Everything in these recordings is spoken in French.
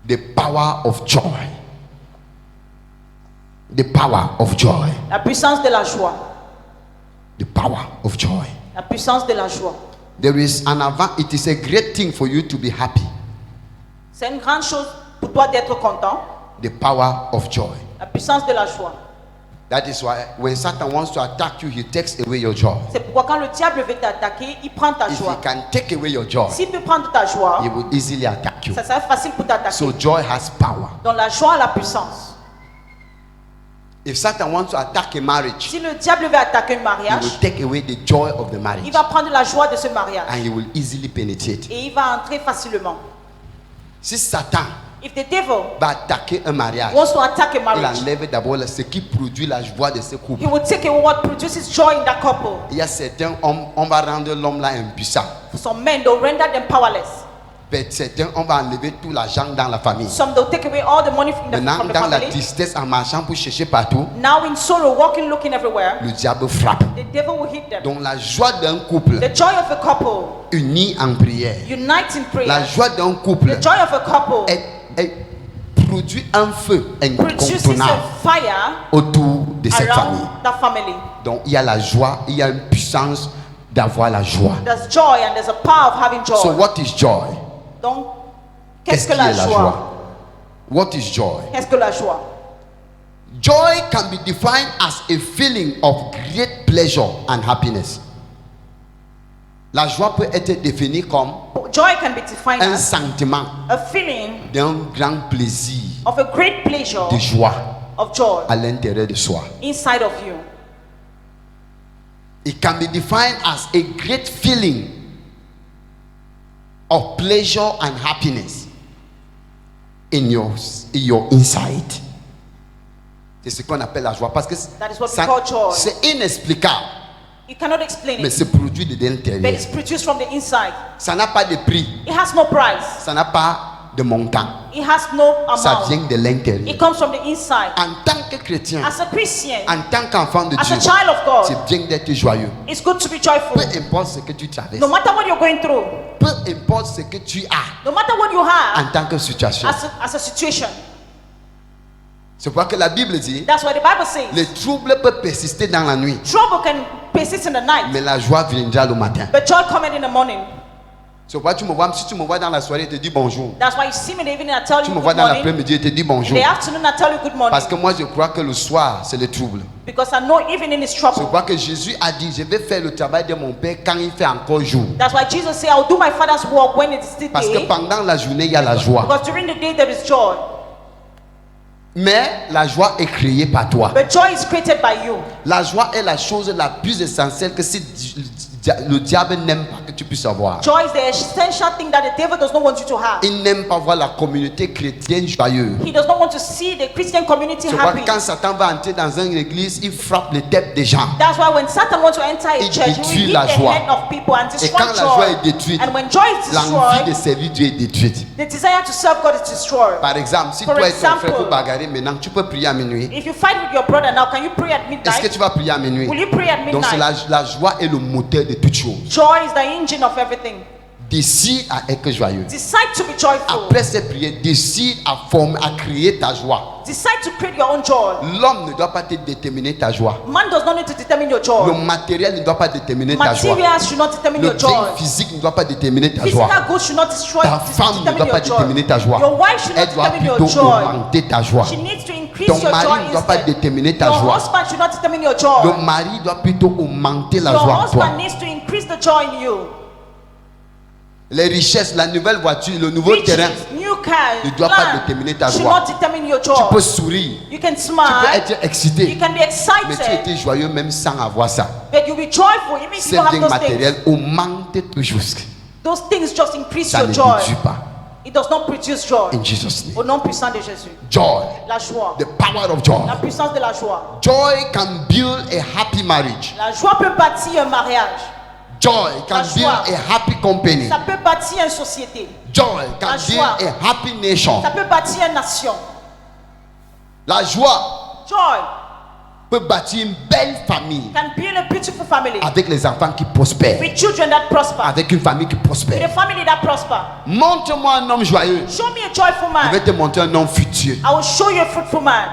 The power of joy. The power of joy. La puissance de la joie. The power of joy. La puissance de la joie. There is an it is a great thing for you to be happy. C'est une grande chose pour toi d'être content. The power of joy. La puissance de la joie. That is why when Satan wants to attack you, he takes away your joy. C'est pourquoi quand le diable veut t'attaquer, il prend ta If joie. he can take away your joy, S'il peut prendre ta joie, he will easily attack you. ça serait facile pour t'attaquer. So joy has power. Donc la joie a la puissance. If Satan wants to attack a marriage, Si le diable veut attaquer un he mariage, will take away the joy of the marriage, il va prendre la joie de ce mariage and he will easily penetrate. et il va entrer facilement. Si Satan If the devil va attaquer un mariage, wants to attack a il marriage, enlève d'abord ce qui produit la joie de ce couple. he will take away what produces joy in that couple. Il y a certains hommes, on va rendre l'homme là impuissant. Some men, they'll render them powerless. Certains, on va enlever tout l'argent dans la famille. Some, they'll take away all the money from Maintenant, the dans la family. tristesse, en marchant pour chercher partout, Now in sorrow, walking, looking everywhere, le diable frappe. the devil will hit them. Donc la joie d'un couple The joy of a couple, uni en prière, unite in prayer. la joie d'un couple The joy of a couple produit un feu produces incontournable a fire autour de cette famille. around that family. Donc il y a la joie, il y a une puissance d'avoir la joie. There's joy and there's a power of having joy. So what is joy? Donc, qu'est-ce que qui la est la joie? joie? What is joy? Qu'est-ce que la joie? Joy can be defined as a feeling of great pleasure and happiness. La joie peut être définie comme Joy can be defined un as sentiment a feeling d'un grand plaisir, of a great pleasure de joie of joy à l'intérieur de soi. inside of you. It can be defined as a great feeling of pleasure and happiness in your inside. C'est ce qu'on appelle la joie parce que That is what we call joy. c'est inexplicable, You cannot explain mais it, c'est produit de but l'intérieur. it's produced from the inside. Ça n'a pas de prix, It has no price. ça n'a pas de montant. It has no Ça amount. vient de l'intérieur. It comes from the inside. En tant que chrétien, As a Christian, en tant qu'enfant de as Dieu, a child of God, c'est bien d'être joyeux. it's good to be joyful. Peu importe ce que tu traverses, No matter what you're going through, peu importe ce que tu as no matter what you have en tant que situation. as a situation. C'est pourquoi que la Bible dit, That's why the Bible says les troubles peuvent persister dans la nuit, trouble can persist in the night, mais la joie viendra le matin. but joy cometh in the morning. C'est pourquoi si tu me vois dans la soirée, je te dis bonjour. That's why you see me in the evening, I tell Tu you me vois good dans morning. l'après-midi, je te dis In bonjour. the afternoon, I tell you good morning. Parce que moi, je crois que le soir, c'est le trouble. Because I know evening is C'est trouble. pourquoi que Jésus a dit, je vais faire le travail de mon Père quand il fait encore jour. That's why Jesus said, I'll do my Father's work when it's still Parce que day. pendant la journée, il y a la joie. Because during the day, there is joy. Mais la joie est créée par toi. But joy is created by you. La joie est la chose la plus essentielle que si le diable n'aime pas que tu puisses avoir. Joy is the essential thing that the devil does not want you to have. Il n'aime pas voir la communauté chrétienne joyeuse. He does not want to see the Christian community C'est pourquoi happy. quand Satan va entrer dans une église, il frappe les têtes des gens. That's why when Satan wants to enter a Il church, he détruit will hit la the joie. head of people and Et destroy quand la joie est joy. détruite, And when joy is l'envie de destroyed, servir Dieu est détruite. the desire to serve God is destroyed. Par exemple, si For toi et ton frère example, vous bagarrez maintenant, tu peux prier à minuit. If you fight with your brother now, can you pray at Est-ce que midnight? tu vas prier à minuit? Will you pray at Donc c'est midnight? la joie est le moteur de toute chose. Joy is the engine of everything. Décide à être joyeux. Decide to be joyful. Après cette prière, décide à former, à créer ta joie. Decide to create your own joy. L'homme ne doit pas te déterminer ta joie. Man does not need to determine your Le joy. matériel ne doit pas déterminer ta joie. Materials should not determine Le your joy. bien physique ne doit pas déterminer ta joie. Physical goods should not destroy Ta femme ne determine doit pas your joy. déterminer ta joie. Your wife should Elle not doit determine your plutôt joy. augmenter ta joie. She needs to increase Ton your mari joy ne doit pas instead. déterminer ta Your joie. husband should not determine your joy. Le mari doit plutôt augmenter la Your joie en toi. husband needs to increase the joy in you. Les richesses, la nouvelle voiture, le nouveau terrain, Riches, new car, ne doit pas land déterminer ta should joie. not determine your Tu peux joy. sourire, You can tu peux smile, être excité, you can be mais tu excited, étais joyeux même sans avoir ça. but you'll be joyful even if Ces you don't have biens those things. matériels augmentent toujours. Those things just increase Ça your ne joy. réduit pas. It does not produce joy. In Jesus' name. Au nom puissant de Jésus. Joy, La joie. the power of joy. La puissance de la joie. Joy can build a happy marriage. La joie peut bâtir un mariage. Joy can La build joie. a happy company. Ça peut bâtir une société. Joy can La build joie. a happy nation. Ça peut bâtir une nation. La joie Joy peut bâtir une belle famille can build a beautiful family avec les enfants qui prospèrent, with children that prosper, avec une famille qui with a prospère. family that prosper. Montre-moi un homme joyeux, Show me a joyful je vais man. te montrer un homme futur. I will show you a fruitful man.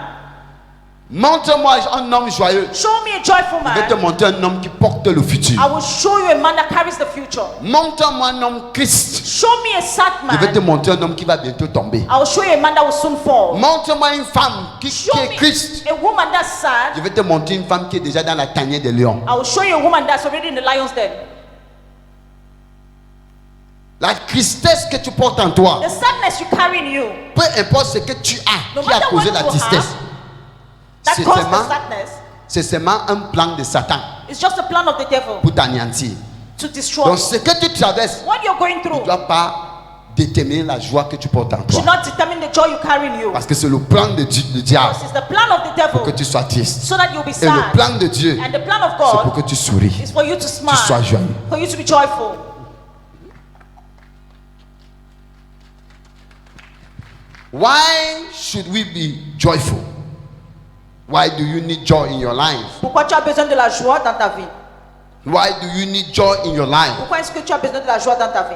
Montre-moi un homme joyeux, Show me a joyful je vais te man. montrer un homme qui porte le futur. I will show you a man that carries the future. Montre-moi un homme Christ, Show me a sad je vais te man. montrer un homme qui va bientôt tomber. I will show you a man that will soon fall. Montre-moi une femme qui Show est me Christ, a woman that's sad. je vais te montrer une femme qui est déjà dans la tanière des lions. I will show you a woman that's already in the lion's den. La tristesse que tu portes en toi, The sadness you carry in you, peu importe ce que tu as no qui a matter causé what la you tristesse, that c'est caused the seulement, sadness, c'est seulement un plan de Satan it's just a plan of the devil pour t'anéantir. to destroy. Donc ce que tu traverses What you're going ne through doit pas déterminer la joie que tu portes en should toi. not determine the joy you carry in you. Parce que c'est le plan de diable This is the plan of the pour que devil tu sois triste. so that you'll be Et le sad. plan de Dieu, And the plan of c'est pour God que tu souris, is for you to tu sois smile, joyeux. for you to be joyful. Why should we be joyful? Why do you need joy in your life? Pourquoi tu as besoin de la joie dans ta vie? Why do you need joy in your life? Pourquoi est-ce que tu as besoin de la joie dans ta vie?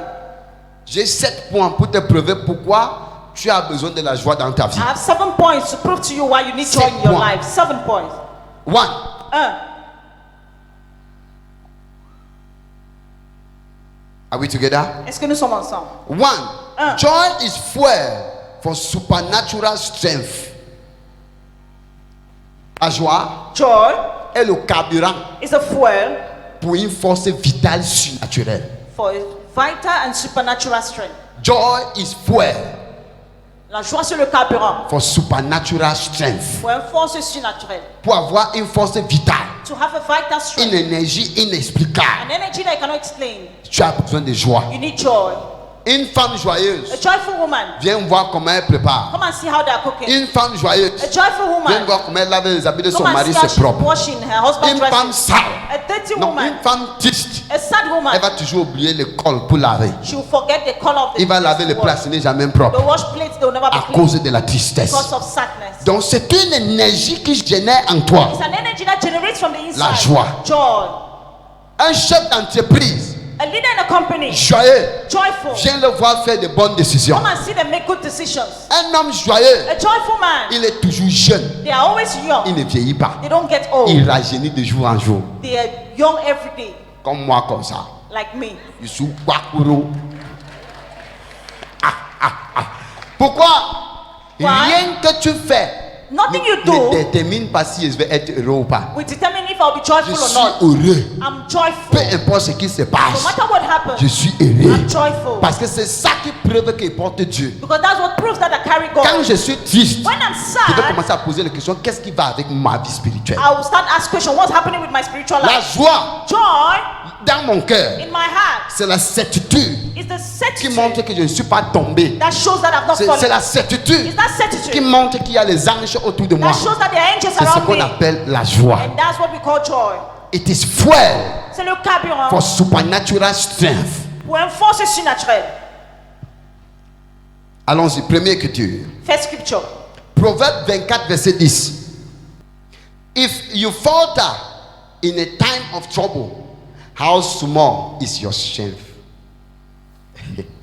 J'ai 7 points pour te prouver pourquoi tu as besoin de la joie dans ta vie. I have 7 points to prove to you why you need joy in your life. 7 points. 1. 1. Are we together? Est-ce que nous sommes ensemble? 1. Joy is fuel for supernatural strength. La joie Joy est le carburant is a fuel pour une force vitale surnaturelle. for vital and supernatural strength. Joy is fuel La joie c'est le carburant for supernatural strength. pour une force surnaturelle. Pour avoir une force vitale, To have a vital une strength, énergie inexplicable, an energy that I cannot explain. tu as besoin de joie. You need joy. Une femme joyeuse, A joyful woman. viens voir comment elle prépare. Come and see how they are cooking. Une femme joyeuse, A joyful viens woman. voir comment elle lave les habits de son Come and mari, see how c'est she's propre. washing her husband's Une femme dresses. sale, A dirty non, woman. une femme triste, A sad woman. elle va toujours oublier le col pour laver. She will forget the color of the Il va laver les wash. plats, ce n'est jamais The propre wash plates, they will never be à clean cause de la tristesse. because of sadness. Donc c'est une énergie qui génère en toi. It's an energy that generates from the inside. La joie. Joy. Un chef d'entreprise A leader in a company. joyeux, Joyful. viens le voir faire de bonnes décisions. Come and see them make good decisions. Un homme joyeux, A joyful man. il est toujours jeune, They are always young. il ne vieillit pas. They don't get old. Il rajeunit de jour en jour, They are young every day, comme moi comme ça. like me. Je suis Wakuro. Pourquoi? Why? Rien que tu fais Nothing you ne do détermine pas si je vais être heureux ou pas. will determine if I'll be Je joyful or suis not. heureux. I'm Peu joyful. importe ce qui se No passe, matter what happens, je suis heureux. I'm joyful. Parce que c'est ça qui prouve qu'il porte Dieu. Because that's what proves that I carry God. Quand je suis triste, When I'm je vais sad, commencer à poser la question, qu'est-ce qui va avec ma vie spirituelle? I will start asking questions. What's happening with my spiritual La life? joie Joy dans mon cœur, in my heart c'est la certitude is the qui montre certitude que je ne suis pas tombé. that shows that I've not C'est fallen. la certitude It's that qui certitude montre qu'il y a les anges autour de moi. that shows that there are angels C'est ce around qu'on me. appelle la joie. And that's what we call joy. It is fuel C'est le carburant for supernatural strength. pour une force surnaturelle. Allons-y, première écriture. First scripture. Proverbe 24, verset 10. If you falter in a time of trouble, how small is your strength?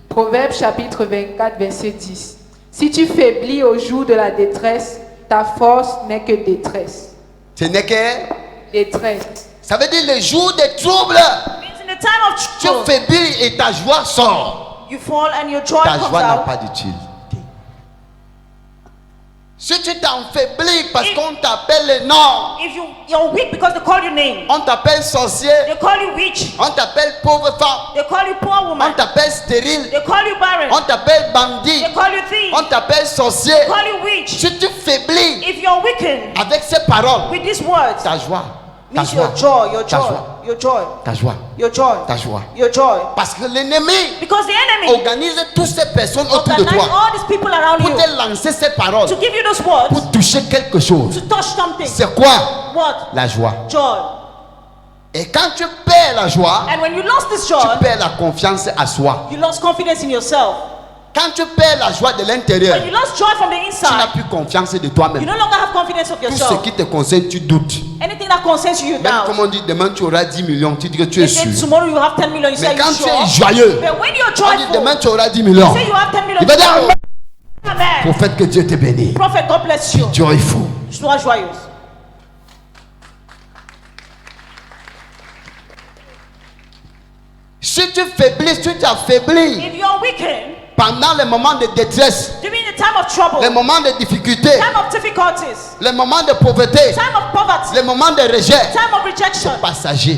Proverbe chapitre 24, verset 10. Si tu faiblis au jour de la détresse, ta force n'est que détresse. Ce n'est que... Détresse. Ça veut dire le jour des troubles, Means in the time of tu trouble, faiblis et ta joie sort. you fall and your joy Ta comes joie n'a out. pas d'utilité. Si tu t'enfaiblis parce qu'on t'appelle le nom, If you're weak because they call your name, on t'appelle sorcier, they call you witch, on t'appelle pauvre femme, they call you poor on woman, t'appelle stérile, they call you barren, on t'appelle bandit, they call you thief, on t'appelle sorcier. they call you witch. Si tu faiblis If you're weakened avec ces paroles, with these words, ta joie, ta means your joie, joy, your ta joy, joie, your joy, ta joie, your joy, ta joie. your joy. Parce que l'ennemi Because the enemy organise toutes ces personnes autour de organize toi all these people around pour you te lancer ces paroles, to give you those words, pour toucher quelque chose. to touch something. C'est quoi? What? La joie. Joy. Et quand tu perds la joie, And when you lost this tu joy, perds la confiance à soi. you lost confidence in yourself. Quand tu perds la joie de l'intérieur, When you lost joy from the tu n'as inside, plus confiance de you toi-même. no longer have confidence of Tout ce yourself. qui te concerne, tu doutes. Anything that concerns you, you Même doubt. comme on dit, demain tu auras 10 millions, tu dis que tu es They say sûr. tomorrow you have 10 million, you say Mais quand you tu es sure. joyeux, But when you're on dit joyful, demain tu auras 10 millions. say you have 10 million. Il va dire Amen. Amen. Prophète, que Dieu te bénisse. Prophet, God bless you. Joyful. Sois joyeuse. Si tu faiblis, tu t'affaiblis If you're weakened pendant les moments de détresse, during the time of trouble, les moments de difficulté, time of difficulties, les moments de pauvreté, time of poverty, les moments de rejet, time of rejection. c'est passager.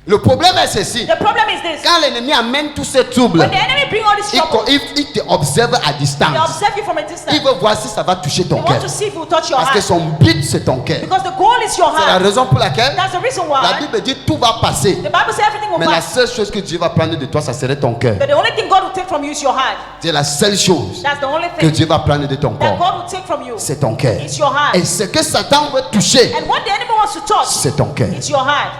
Le problème est ceci. The problem is this. Quand l'ennemi amène tous ces troubles, When the enemy bring all this trouble, il te observe à they distance. observe you from a distance. Il veut voir si ça va toucher They ton want cœur. to see if you will touch your Parce que heart. son but, c'est ton cœur. Because the goal is your C'est la heart. raison pour laquelle That's the reason la why Bible dit tout va passer. the Bible says everything will Mais la pass. seule chose que Dieu va prendre de toi, ça serait ton cœur. But the only thing God will take from you is your heart. C'est la seule chose That's the only que thing Dieu va prendre de ton that corps. God will take from you. C'est ton cœur. It's your heart. Et ce que Satan veut toucher, And what the enemy wants to touch, c'est ton cœur. it's your heart.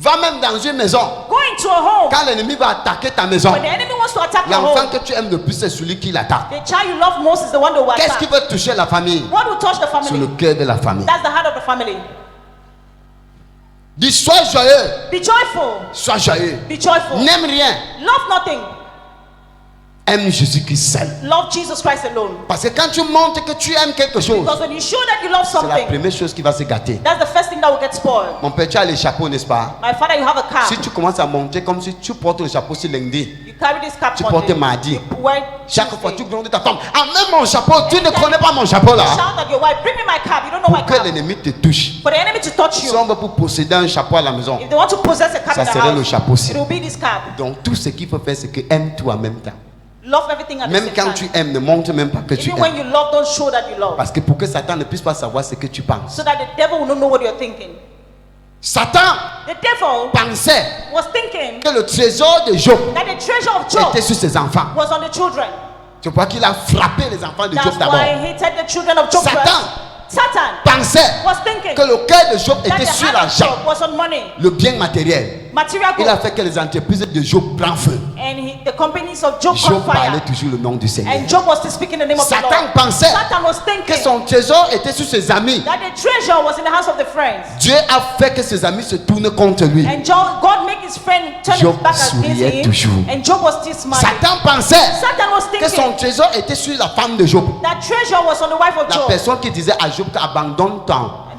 Va même dans une maison. Go into a home. Quand l'ennemi va attaquer ta maison, When the enemy wants to attack your l'enfant home, que tu aimes le plus, c'est celui qui l'attaque. the child you love most is the one that will Qu'est-ce qui attack. veut toucher la famille? What will touch the C'est le family? cœur de la famille. That's the heart of the family. Dis, sois joyeux. Be joyful. Sois joyeux. Be joyful. N'aime rien. Love nothing. Aime Jésus-Christ seul. Love Jesus Christ alone. Parce que quand tu montres que tu aimes quelque chose, Because when you show that you love c'est la something, première chose qui va se gâter. that's the first thing that will get spoiled. Mon père, tu as les chapeaux, n'est-ce pas? My father, you have a cap. Si tu commences à monter comme si tu portes le chapeau sur lundi, You carry this cap Tu Monday. portes mardi. You wear it chaque fois Tuesday. tu grondes ta femme, amène mon chapeau, tu ne connais pas mon chapeau là. Shout at your wife, bring me my cap. You don't know my Pour que cap. l'ennemi te touche. For the enemy to touch Si you. on veut pour posséder un chapeau à la maison, If they want to possess a cap ça in the serait le house, chapeau-ci. it will be this cap. Donc tout ce qu'il faut faire, c'est que aime-toi en même temps. Love everything at the Même same quand time. tu aimes, ne montre même pas que tu Even when aimes. you love, don't show that you love. Parce que pour que Satan ne puisse pas savoir ce que tu penses. So that the devil will not know what you're thinking. Satan The devil pensait was thinking que le trésor de Job that the treasure of Job était sur ses enfants. was on the children. Tu crois qu'il a frappé les enfants de That's Job d'abord. why he hated the children of Job Satan first. Satan pensait was thinking que le cœur de Job that était the sur heart of l'argent, Job was on money, le bien matériel. material Il a goods, fait que les entreprises de Job prennent feu. and the companies of Job Job caught parlait fire. toujours le nom du Seigneur. And Job was still speaking the name of the Satan Lord. pensait Satan was que thinking son trésor était sur ses amis. that the treasure was in the hands of the friends. Dieu a fait que ses amis se tournent contre lui. And God made his friend turn Job his back against souriait him. toujours. And Job was still smiling. Satan pensait Satan was que son thinking trésor était sur la femme de Job. that treasure was on the wife of La Job. personne qui disait à Job abandonne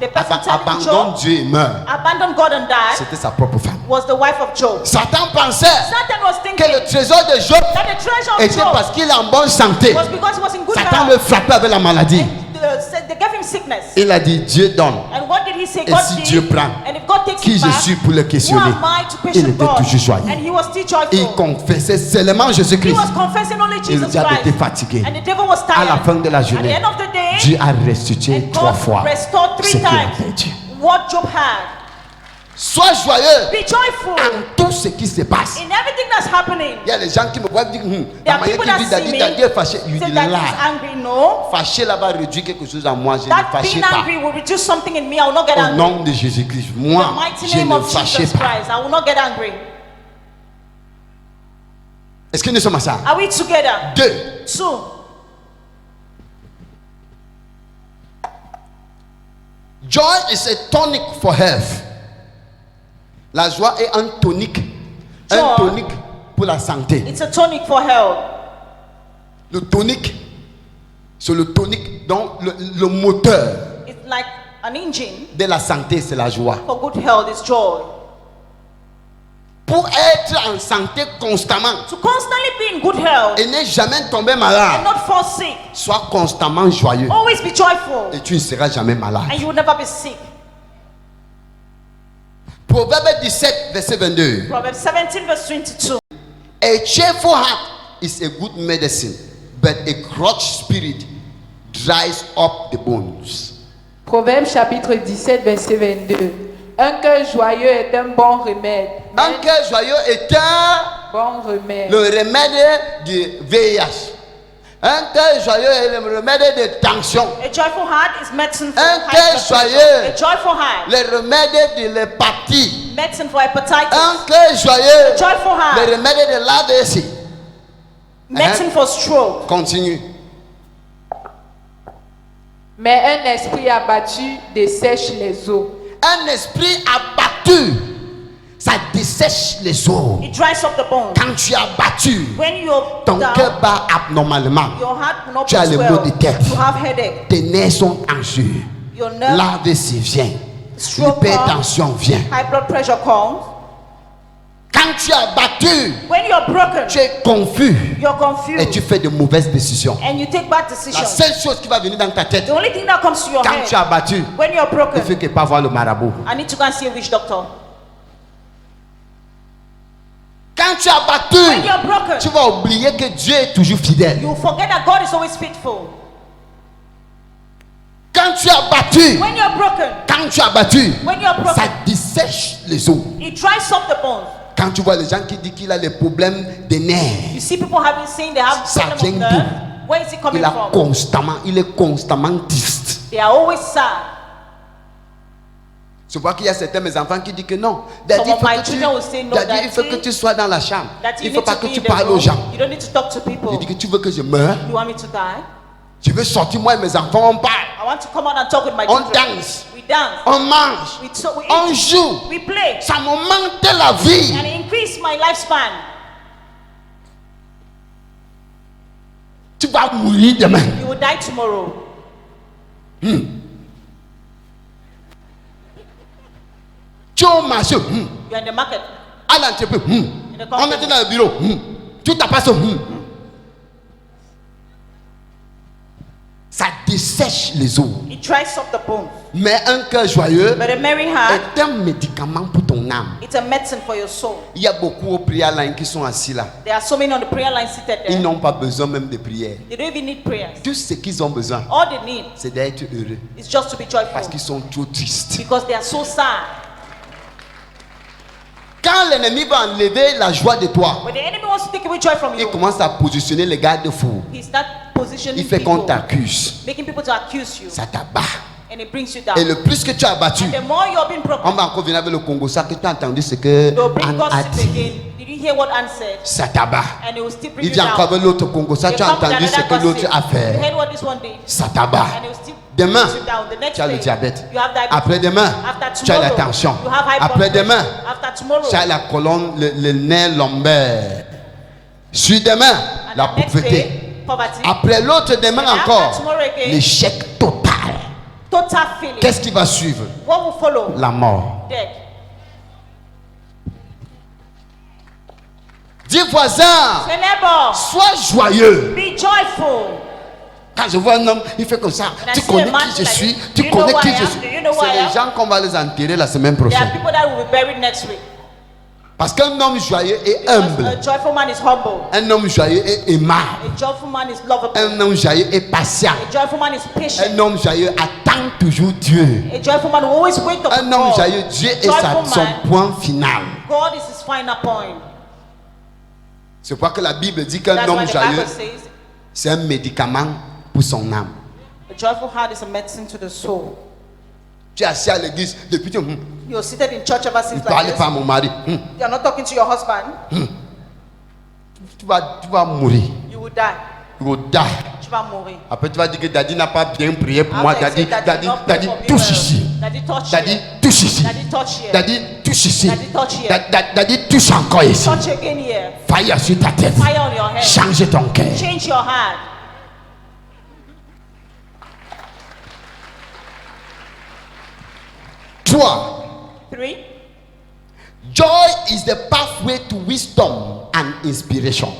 The person telling abandonne Job- Dieu et meurt. Abandoned God and died C'était sa propre femme. was the wife of Job. Satan pensait Satan was que thinking le trésor de Job that the treasure of était Job parce qu'il est en bonne santé. was because he was in good Satan health. le frappait avec la maladie. They gave him sickness. Il a dit Dieu donne. And what did he say? Et God si did. Dieu prend, And if God takes Qui it je back, suis pour le who questionner? am I to Il question était God? toujours joyeux. And he was still joyful. Il confessait seulement He Jésus-Christ. was confessing only Et le Jesus diable était Christ. fatigué. And the devil was À la tired. fin de la At the journée, end of the day, Dieu a restitué and 3 God fois restored ce 3 qu'il a times perdu. what Job had. Sois joyeux Be joyful en tout ce qui se passe. in everything that's happening. Il y a les gens qui me voient dire, There la are manière people qu'il that dit, see me, Daddy est fâché. Il say dit that là, he's angry. No. fâché là va réduire quelque chose en moi. Je ne That fâchez being pas. angry will reduce something in me. I will not get Au angry. nom de Jésus-Christ, In moi, the mighty je name ne of fâchez Jesus pas. Christ, I will not get angry. Est-ce que nous sommes à ça? Are we together? 2. 2. Joy is a tonic for health. La joie est un tonique. Un Joy. tonique pour la santé. It's a tonic for health. Le tonique, c'est le tonic, donc le moteur It's like an engine de la santé, c'est la joie. for good health is joy. Pour être en santé constamment To constantly be in good health et ne jamais tomber and malade, not fall sick. sois constamment joyeux Always be joyful et tu ne seras jamais malade. and you will never be sick. Proverbe 17, verset 22. Proverbs 17 verse 22. A cheerful heart is a good medicine, but a crushed spirit dries up the bones. Proverbe chapitre 17, verset 22. Un cœur joyeux est un bon remède. Un cœur joyeux est Bon remède. le remède du VIH. Un cœur joyeux est le remède de tension. A joyful heart is medicine for Un high cœur blood pressure. joyeux. A joyful heart, Le remède de l'hépatie. medicine for hepatitis. Un cœur joyeux, A joyful le heart, remède de l'AVC. Medicine for stroke. Continue. Mais un esprit abattu dessèche les eaux. Un esprit abattu, ça dessèche les os. It dries up the bones. Quand tu es abattu, When you're ton down, cœur bat abnormalement. your heart will not Tu as beat les well. maux de tête. You have headache. Tes nerfs sont en jeu. Your nerve, L'AVC vient. Stroke L'hypertension vient. high blood pressure comes. Quand tu es abattu, When you're broken, tu es confus you're et tu confused fais de mauvaises décisions. and you take bad La decisions. seule chose qui va venir dans ta tête, The only thing that comes to your quand tu es head abattu, when you're il broken, faut que pas voir le marabout. I need to go and see a witch doctor. Quand tu es When abattu, you're broken, tu vas oublier que Dieu est toujours fidèle. you forget that God is always faithful. Quand tu es abattu, When you're broken, quand tu es abattu, when you're ça broken, dessèche les os. it dries up the bones. Quand tu vois les gens qui disent qu'il a les problèmes des nerfs, You see people having saying they have Ça problem of vient nerve. Where is it coming from? il est constamment triste. They are always sad. Je vois qu'il y a certains mes enfants qui disent que non. Some of my children will say no, Daddy, il faut que Daddy. tu sois dans la chambre. That Il you ne faut need pas to que be tu in the parles aux room. gens. You don't need to talk to Il people. dit que tu veux que je meure. You want me to die? Je veux sortir, moi et mes enfants, on parle, I want to come out and talk with my On children. dance. We dance. on mange, We on eat. joue. We play. Ça me manque de la vie. And it increase my lifespan. Tu vas mourir demain. You will die tomorrow. Tu es au marché, You're in the market. à l'entreprise, the on company. était dans le bureau, tout a passé, Ça dessèche les os. It dries up the bones. Mais un cœur joyeux But a merry heart, est un médicament pour ton âme. it's a medicine for your soul. Il y a beaucoup aux prières line qui sont assis là. There are so many on the prayer line seated Ils there. n'ont pas besoin même de prière. They don't even need prayers. Tout ce qu'ils ont besoin, All they need c'est d'être heureux. is just to be Parce joyful. qu'ils sont trop tristes. Because they are so sad. Quand l'ennemi va enlever la joie de toi, When the enemy wants to take away joy from il you, commence à positionner les garde-fous. he start positioning Il fait qu'on people, t'accuse. making people to accuse you, Ça t'abat. and it brings you Et down. le plus que tu as battu, And the more you're being broken, on va encore venir avec le Congo. Ça que tu as entendu, c'est que they'll bring Anne a gossip dit. again. Did you hear what Anne said? Ça t'abat. And it will still bring Il you vient encore down. avec l'autre Congo. Ça They tu as come with entendu ce another que l'autre gossip. a You fait. heard what this one did? Ça t'abat. And it will still Demain, push you down. The next tu as le day, diabète. you have diabetes. Après-demain, After tu as la tomorrow, tension. you have high blood Après-demain, pressure. After tomorrow, tu as la colonne, le nerf lombaire. Sur-demain, and la the next pauvreté. day, poverty. Après l'autre demain And after encore, tomorrow again, l'échec total. Total feeling. Qu'est-ce qui va suivre? What will follow? La mort. Dead. Dis voisin, Say neighbor, sois joyeux. be joyful. Quand je vois un homme, il fait comme ça. And I Tu see connais a man qui je like suis, this. tu Do you know connais who qui I je am? suis. Do you know who C'est I les am? gens qu'on va les enterrer la semaine There are prochaine. people that will be buried next week. Parce qu'un homme joyeux est Because humble. a joyful man is humble. Un homme joyeux est aimable. A joyful man is lovable. Un homme joyeux est patient. A joyful man is patient. Un homme joyeux attend toujours Dieu. A joyful man will always wait up Un homme for joyeux, God. Dieu est Joyful son man, point final. God is his final point. C'est pourquoi que la Bible dit qu'un That's why homme the joyeux, Bible says c'est un médicament pour son âme. a joyful heart is a medicine to the soul. Tu es assis à l'église depuis que You're seated in church ever ne since parle like pas à this. mon mari. You're not talking to your husband. Tu vas mourir. You will die. Tu vas die. Tu vas mourir. Après, tu vas dire que Daddy n'a pas bien prié pour moi. After you say, Daddy, not pray Daddy, for me touche well. ici. Daddy touch Daddy, here. touche ici. Daddy touch here. Daddy, touche ici. Daddy, touch here. Daddy, touche encore ici. Touch again here. Fire sur ta tête. Fire on your head. Change ton cœur. Change your heart. Toi, 3. joy is the pathway to wisdom and inspiration.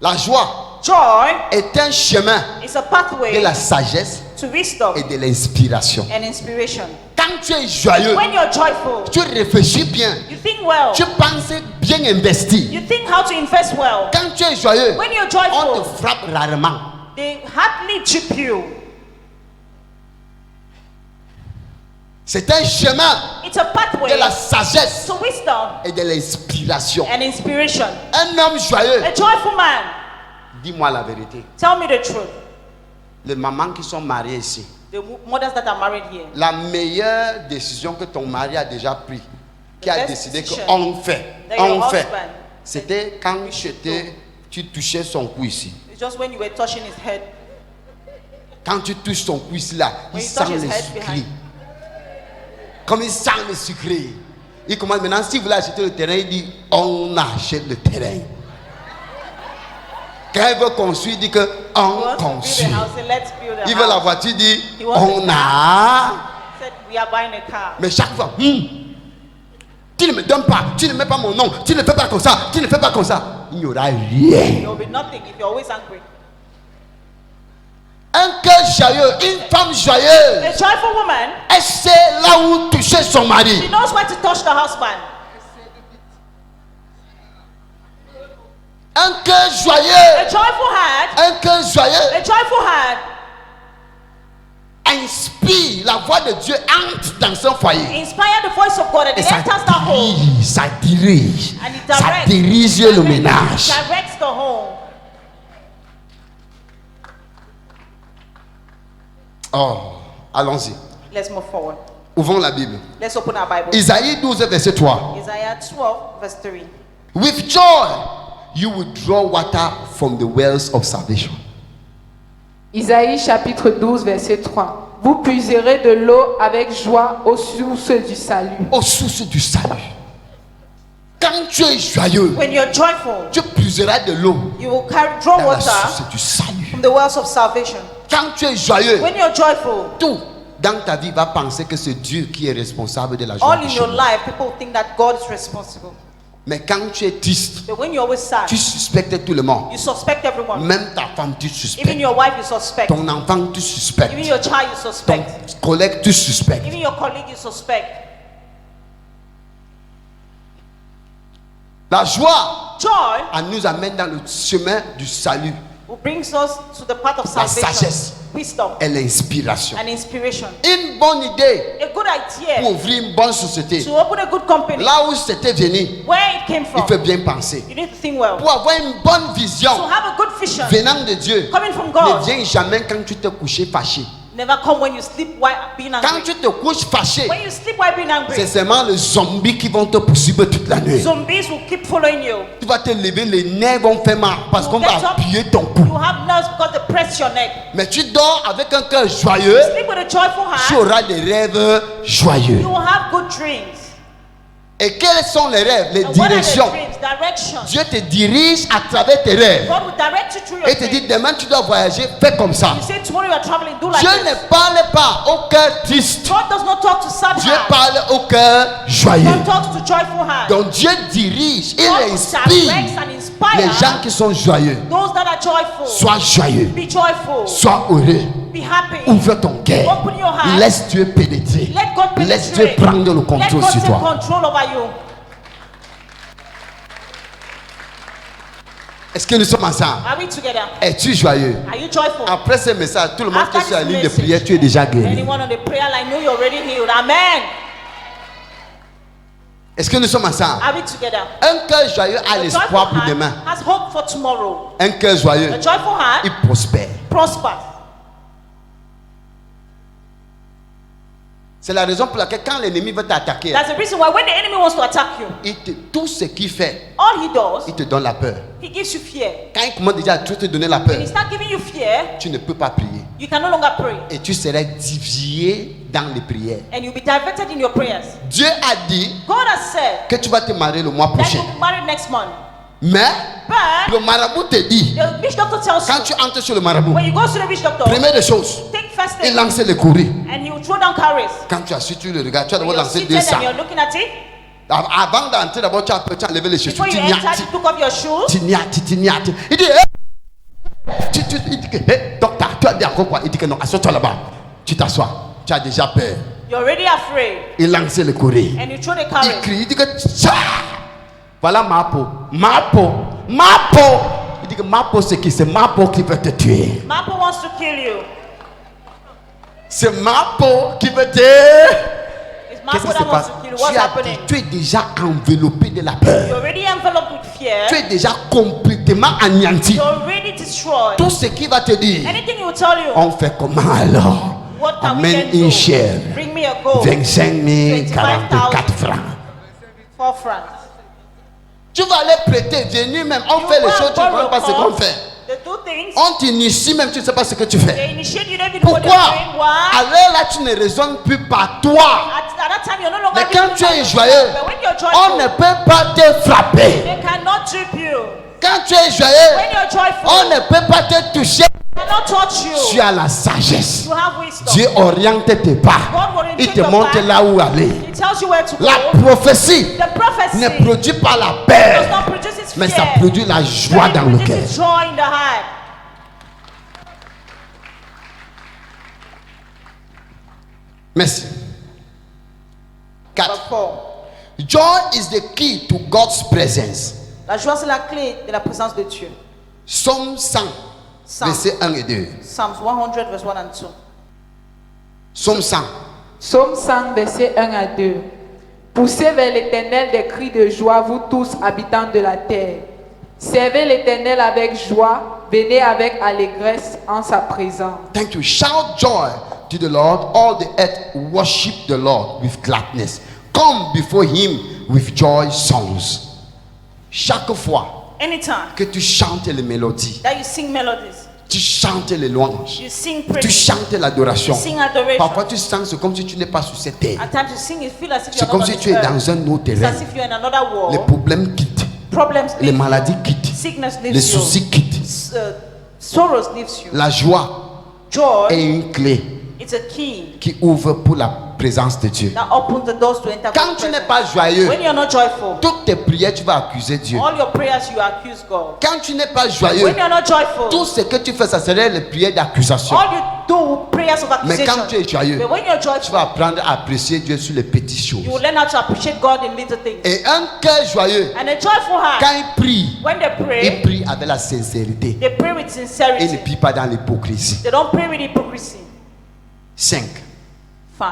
La joie Joy est un chemin is a de pathway la sagesse to wisdom et de l'inspiration. and inspiration. Quand tu es joyeux, When you're joyful, tu réfléchis bien, you think well. tu penses bien investir. You think how to invest well. Quand tu es joyeux, When you're on te joyful, frappe rarement. they hardly chip you. C'est un chemin It's a pathway de la sagesse to wisdom et de l'inspiration. and inspiration. Un homme joyeux, A joyful man, dis-moi la vérité. tell me the truth. Les mamans qui sont mariées ici, The mothers that are married here, la meilleure décision que ton mari a déjà prise, qui a best décidé decision qu'on fait, that your on fait, husband c'était quand tu Tu touchais son cou ici. It's just when you were touching his head. Quand tu touches son cou ici là, il When you sent touch his les head sucrés. behind. Comme il sent les sucrés. Il commence maintenant, si vous voulez acheter le terrain, il dit on achète le terrain. Quand il veut construire, il dit que He on wants to build construit. a house, say, let's build a Il veut la house. voiture, il dit He wants on a a. He said, we are buying a car. Mais chaque fois, tu ne me donnes pas, tu ne mets pas mon nom, tu ne fais pas comme ça, tu ne fais pas comme ça. Il n'y aura rien. There will be nothing if you're always angry. Un cœur joyeux, une femme joyeuse, A joyful woman, elle sait là où toucher son she mari. knows where to touch the husband. Un cœur A joyeux, joyful heart, un cœur joyeux a joyful heart inspire la voix de Dieu entre dans son foyer. inspire the voice of God and Et it enters the home ça dirige, and it ça directs, dirige le ménage. directs the home. Oh, allons-y. Let's move forward. Ouvrons la Bible. Let's open our Bible. Isaïe 12, verset 3. Isaiah 12, verse 3. With joy, you will draw water from the wells of salvation. Isaïe chapitre 12, verset 3. Vous puiserez de l'eau avec joie aux sources du salut. Aux sources du salut. Quand tu es joyeux, When you're joyful, tu puiseras de l'eau you will draw dans la source water du salut. from the wells of salvation. Quand tu es joyeux, When you're joyful, tout dans ta vie va penser que c'est Dieu qui est responsable de la joie. all in your life, people think that God is responsible. Mais quand tu es triste, But when you're always sad, tu suspectes tout le monde. you suspect everyone. Même ta femme, tu Even suspectes. your wife, you suspect. Ton enfant, tu Even suspectes. your child, you Ton suspect. collègue, tu suspectes. Even your colleague, you suspect. La joie Joy nous amène dans le chemin du salut brings us to the path of La salvation, sagesse. wisdom, et l'inspiration. and inspiration. Une bonne idée A good pour idea ouvrir une bonne société. to open a good company. Là où c'était venu, Where it came il from, faut bien penser. you need to think well. Pour avoir une bonne To vision have a good vision venant de Dieu, coming from ne God, viens jamais quand tu te couches fâché. never come when you sleep while being Quand angry. tu te couches fâché, When you sleep while being c'est angry, seulement les zombies qui vont te poursuivre toute la nuit. zombies will keep following you. Tu vas te lever, les nerfs vont faire mal parce qu'on Get va up. appuyer ton cou. You have nerves because they press your neck. Mais tu dors avec un cœur joyeux, Sleep with a joyful tu heart. auras des rêves joyeux. You will have good dreams. Et quels sont les rêves, les And what are the directions? dreams? Directions. Dieu te dirige à travers tes rêves. God will direct you through your Et te dit, dreams. demain tu dois voyager, fais comme ça. You say tomorrow you are traveling, do like Dieu this. ne parle pas au cœur triste. God does not talk to sad Dieu heart. parle au cœur joyeux. God talks to joyful heart. Donc Dieu dirige, il God inspire directs and les inspire gens qui sont joyeux. those that are joyful. Sois joyeux, Be joyful. sois heureux. Be happy. Ouvre ton cœur. Open your heart. Laisse Dieu pénétrer. Let God Laisse Dieu penetrate. prendre le Let contrôle God sur take toi. control over you. Est-ce que nous sommes ensemble? Are we together? Es-tu joyeux? Are you joyful? Après ce message, tout le monde qui After est sur la this ligne de message, prière, tu es déjà guéri. anyone on the prayer line know you're already healed. Amen. Est-ce que nous sommes ensemble? Are we together? Un cœur joyeux a A l'espoir joyful pour heart demain. has hope for tomorrow. Un cœur joyeux, A joyful heart il prospère. prospers. C'est la raison pour laquelle quand l'ennemi veut t'attaquer, That's the reason why when the enemy wants to attack you, tout ce qu'il fait, all he does, il te donne la peur. he gives you fear. Quand il commence déjà à te donner la peur, When he starts giving you fear, tu ne peux pas prier. you can no longer pray. Et tu serais dévié dans les prières. And you'll be diverted in your prayers. Dieu a dit God has said que tu vas te marier le mois that prochain. you'll be married next month. Mais But le marabout te dit, the witch doctor tells quand you, tu entres sur le marabout, when you go to the witch doctor, première des choses, take first il aid lance les courriers. and he will throw down carries. Quand tu as su, tu le regardes, tu as When d'abord you're lancé seated 200. and you're looking at it, Avant d'entrer, d'abord, tu as enlevé les chaussures. before you enter, you took off your shoes. Tu niates. Il dit, hey! Il dit que, hey, docteur, tu as dit encore quoi? Il dit que non, assois-toi là-bas. Tu t'assois. Tu as déjà peur. You're already afraid. Il lance le courrier. And you throw the Il carries. crie, il dit que, tcha! Voilà ma peau. Il dit que ma peau, c'est qui? C'est ma peau qui veut te tuer. Mapo wants to kill you. C'est ma peau qui veut te... It's Qu'est-ce Mapo qui se that wants passe? to kill you. What's happening? Tu es déjà enveloppé de la peur. You're already enveloped with fear. Tu es déjà complètement anéanti. You're already destroyed. Tout ce qui va te dire, Anything he will tell you, on fait comment alors? what can we Amène then une do? chèvre. Bring me a goat. 25 044 francs. 4 francs. Tu vas aller prêter, venir même. On You fait les go choses, and tu ne borrow vois pas ce qu'on cars. fait. They do things. On t'initie même, tu ne sais pas ce que tu fais. They initiate you, don't even know what Pourquoi? they're doing. Why? Alors là, tu ne raisonnes plus par toi. At that time, you're no longer Mais quand tu es yourself. joyeux, But when you're on joyful, ne peut pas te frapper. they cannot trip you. Quand tu es joyeux, When you're joyful, on ne peut pas te toucher. they cannot touch you. Tu as la sagesse. You have wisdom. Dieu oriente tes pas. God will Il take te your montre path. là où aller. He tells you where to go. La prophétie The prophecy ne produit pas la does peur, not produce its mais fear. ça produit la joie But it dans le cœur. produces joy in the heart. Merci. 4. Number 4. Joy is the key to God's presence. La joie, c'est la clé de la présence de Dieu. Psaume 100, Psalm. versets 1 et 2. Psalms 100, verse 1 and 2. Psaume 100. Psaume 100, verset 1 à 2. Poussez vers l'Éternel des cris de joie, vous tous habitants de la terre. Servez l'Éternel avec joie, venez avec allégresse en sa présence. Thank you. Shout joy to the Lord. All the earth worship the Lord with gladness. Come before him with joy songs. Chaque fois Anytime que tu chantes les mélodies, that you sing melodies, tu chantes les louanges, you sing tu praise, chantes l'adoration. you sing adoration. Parfois tu sens c'est comme si tu n'es pas sur cette terre. At times you sing, you feel as if C'est you're comme not si on tu es this dans earth. un autre It's terrain. as if you're in another Les world. problèmes quittent. Problems Les leave maladies you. quittent. Sickness Les leaves you. soucis quittent. Sorrows leaves you. La joie Joy, est une clé it's a key qui ouvre pour la présence de Dieu. that opens the doors to enter Quand God's tu n'es presence. pas joyeux, When you're not joyful, toutes tes prières, tu vas accuser Dieu. all your prayers you accuse God. Quand tu n'es pas joyeux, When you're not joyful, tout ce que tu fais, ça serait les prières d'accusation. all you do prayers of Mais accusation. quand tu es joyeux, But when you're tu joyful, vas apprendre à apprécier Dieu sur les petites choses. you will learn how to appreciate God in little things. Et un cœur joyeux, And a joyful heart, quand il prie, when they il pray, prie avec la sincérité. they pray with Il ne sincerity. prie pas dans l'hypocrisie. They don't pray with hypocrisy. 5. 5.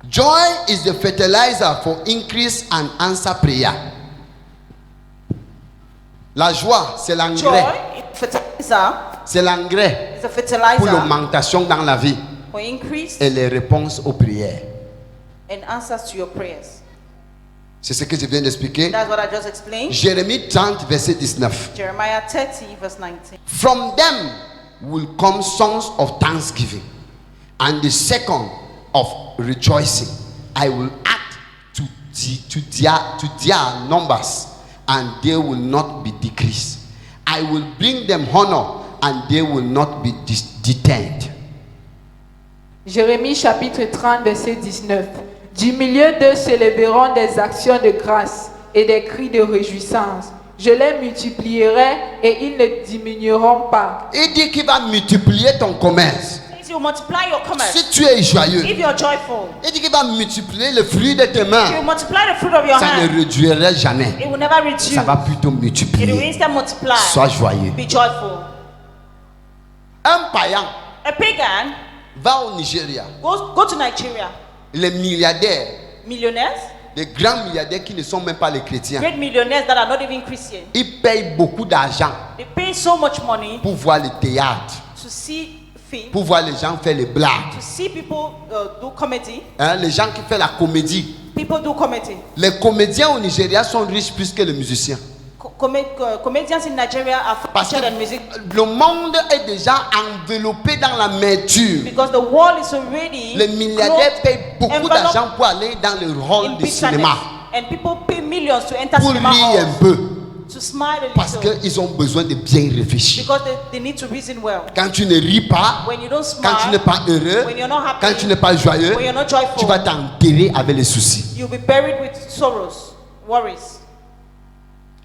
Joy is the fertilizer for increase and answer prayer. La joie, c'est Joy l'engrais. is fertilizer. C'est l'engrais It's a pour fertilizer l'augmentation dans la vie for increase et les réponses aux prières. and answers to your prayers. C'est ce que je viens d'expliquer. That's what I just explained. Jérémie 30, verset 19. Jeremiah 30, verse 19. From them will come songs of thanksgiving and the second of rejoicing. I will add to their numbers and they will not be decreased. I will bring them honor and they will not be detained. Jérémie chapitre 30, verset 19. Du milieu d'eux s'élèveront des actions de grâce et des cris de réjouissance. Je les multiplierai et ils ne diminueront pas. Il dit qu'il va multiplier ton commerce. If you multiply your commerce, Si tu es joyeux, if you're joyful, il dit qu'il va multiplier le fruit de tes if you mains. multiply the fruit of your Ça ne hand, réduirait jamais. it will never reduce. Ça va plutôt It will multiplier. instead multiply. Sois joyeux. Be joyful. Un païen A pagan va au Nigeria. go to Nigeria. Les milliardaires, Millionaires, les grands milliardaires qui ne sont même pas les chrétiens, great millionaires that are not even Christian, ils payent beaucoup d'argent they pay so much money pour voir le théâtre, to see film, pour voir les gens faire les blagues. to see people do comedy. Hein, les gens qui font la comédie. People do comedy. Les comédiens au Nigeria sont riches plus que les musiciens. Comedians in Nigeria are Parce que featured in music le monde est déjà enveloppé dans l'amertume. because the world is already Les milliardaires clothed, payent beaucoup enveloped d'argent pour aller dans le in hall de bitterness. cinéma, And people pay millions to enter pour cinema rire un halls, peu, to smile a parce little, qu'ils ont besoin de bien réfléchir. because they need to reason well. Quand tu ne ris pas, When you don't quand tu n'es smile, pas heureux, when you're not happy, quand tu n'es pas joyeux, when you're not tu joyful, vas t'enterrer avec les soucis. you'll be buried with sorrows, worries.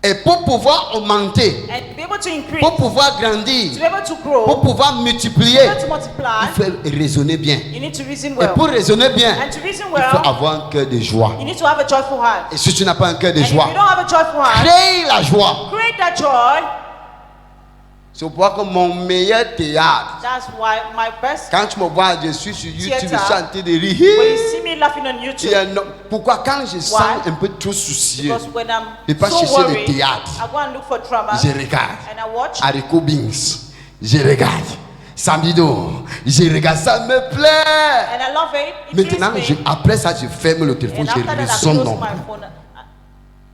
Et pour pouvoir augmenter, And to be able to increase, pour pouvoir to grandir, be able to pour grow, pouvoir to be multiplier, able to multiply, il faut raisonner bien. you need to reason Et well. pour raisonner bien, And to reason il faut well, avoir un cœur de joie. you need to have a joyful heart. Et si tu n'as pas un cœur de And if you joie, don't have a joyful heart, crée la joie. create that joy. C'est pourquoi que mon meilleur théâtre, That's why my best, quand tu me vois, je suis sur YouTube, je Theater. suis en train de when rire. you see me laughing on Il y YouTube, a un homme- Pourquoi quand je sens Why? un peu trop soucieux, because when I'm je pas so chercher le worried, théâtre. I go and look for drama Je regarde. and I watch Haricot Beans, je regarde. Samido, je regarde ça, me plaît. And I love it. It Maintenant, pleases me. après ça, je ferme le téléphone, And after that, I je résonne. close Non. my phone.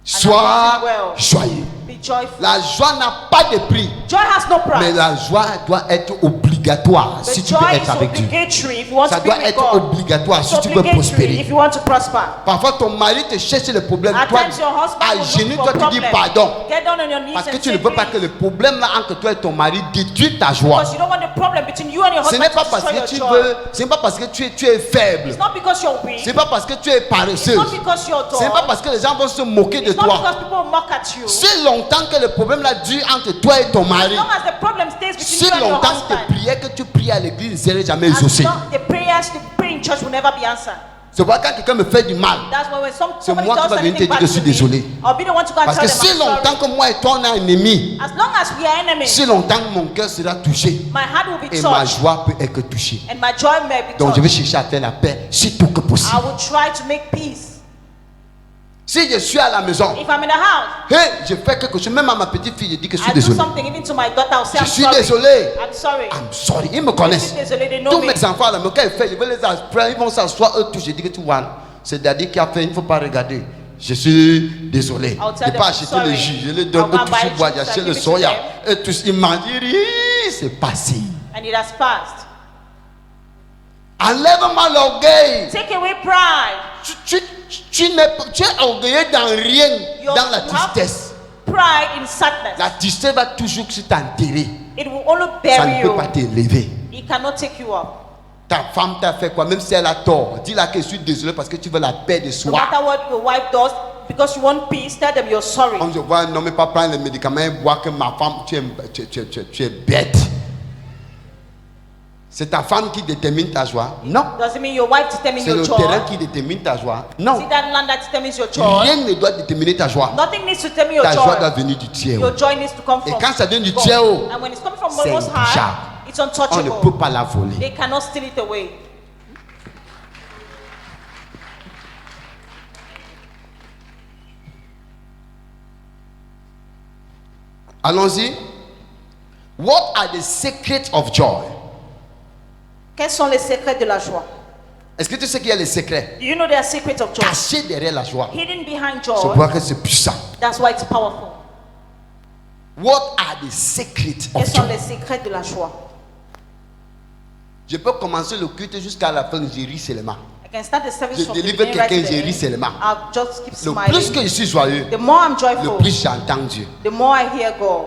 Sois well. joyeux. Be joyful. La joie n'a pas de prix, Joy has no price. mais la joie doit être obligatoire The si tu veux joy être is avec Dieu. obligatory if you want Ça to be doit with être God. obligatoire si It's tu veux obligatory prospérer. if you want to prosper. Parfois, ton mari te cherche le problème. At Toi, times your husband à will genoux, look toi, for tu dis problem. pardon. Get down on your knees Parce que and tu say ne veux pas que please. le problème là entre toi et ton mari détruise ta joie. Because you don't want the problem between you and your Ce husband n'est pas to parce destroy que your tu joy. veux, ce n'est pas parce que tu es faible. It's not because you're weak. Ce n'est pas parce que tu es It's paresseuse. not because you're Ce n'est pas dull. parce que les gens vont se moquer de It's not toi. because people mock at you. Si longtemps que le problème là dure entre toi et ton As mari, long as the problem stays between si you and your longtemps tes husband, prières que tu pries à l'église ne seraient jamais as exaucées. long the prayers you pray in church will never be answered. C'est pourquoi quand quelqu'un me fait du mal, That's why when somebody moi qui does va venir te anything dire bad que je suis to me, désolé. I'll be the one to go and parce tell que them si I'm longtemps sorry. que moi et toi on est ennemis, As long as we are enemies, si longtemps mon cœur sera touché my heart will be et ma touched joie peut être touchée. and my joy may be Donc je vais touched. chercher à faire la paix surtout que possible. I will try to make peace. Si je suis à la maison, If I'm in the house, hey, je fais quelque chose, même à ma petite fille, je dis que je suis I do désolé. something even to my daughter, I'll say Je I'm suis sorry. désolé. I'm sorry. I'm sorry. Ils me Je connaissent. suis désolé, they know Tous me. mes enfants à la maison, quand ils font, je vais les apprendre, ils vont s'asseoir, eux tous. Je dis que tu vois, c'est Daddy qui a fait, il ne faut pas regarder. Je suis désolé. I'll Je tell n'ai pas them, acheté sorry. le jus, je les donne, I'll eux go and tous buy ils boivent, j'ai juice, acheté I le give it to soya. them. Eux tous, ils mangent, c'est passé. And it has passed. Enlève-moi l'orgueil. Take away pride. Tu es orgueilleux dans rien, You're- dans la you have tristesse. Pride in sadness. La tristesse va toujours t'enterrer. It will only Ça bury ne peut you. pas t'élever. It cannot take you up. Ta femme t'a fait quoi, même si elle a tort, dis-la que je suis désolé parce que tu veux la paix de No soi. matter what your wife does, because you want peace, tell them you're sorry. Comme je vois un homme ne pas prendre les médicaments et boire que ma femme, tu es bête. C'est ta femme qui détermine ta joie? Non. Does it mean your wife determines C'est your le joy? terrain qui détermine ta joie? Non. See that land that determines your joy? Rien ne doit déterminer ta joie. Nothing needs to determine your Ta joie doit joy. venir du ciel. Your joy needs to come Et from quand ça vient du God. ciel, And when it's coming from c'est the Most intouchable. High, it's On ne untouchable. peut pas la voler. They cannot steal it away. Allons-y. What are the secrets of joy? Quels sont les secrets de la joie? Est-ce que tu sais qu'il y a les secrets Do you know there are secrets of joy? cachés derrière la joie? Hidden behind C'est joy. pour que c'est puissant. That's why it's powerful. What are the secrets Quels of sont joy? les secrets de la joie? Je peux commencer le culte jusqu'à la fin, je ris seulement. I can start the service Je from the délivre beginning right quelqu'un, to the je ris end. seulement. I'll just keep Le plus smiling. que je suis joyeux, The more I'm le joyful, plus j'entends Dieu. the more I hear God.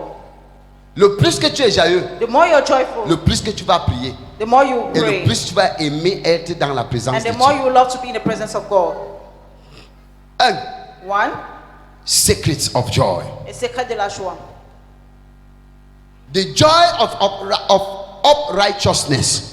Le plus que tu es joyeux, The more you're joyful, le plus que tu vas prier. the more you Et le pray. plus tu vas aimer être dans la présence And de the more Dieu. you love to be in the presence of God. Un, One, secrets of joy. a secret de la joie. The joy of uprighteousness.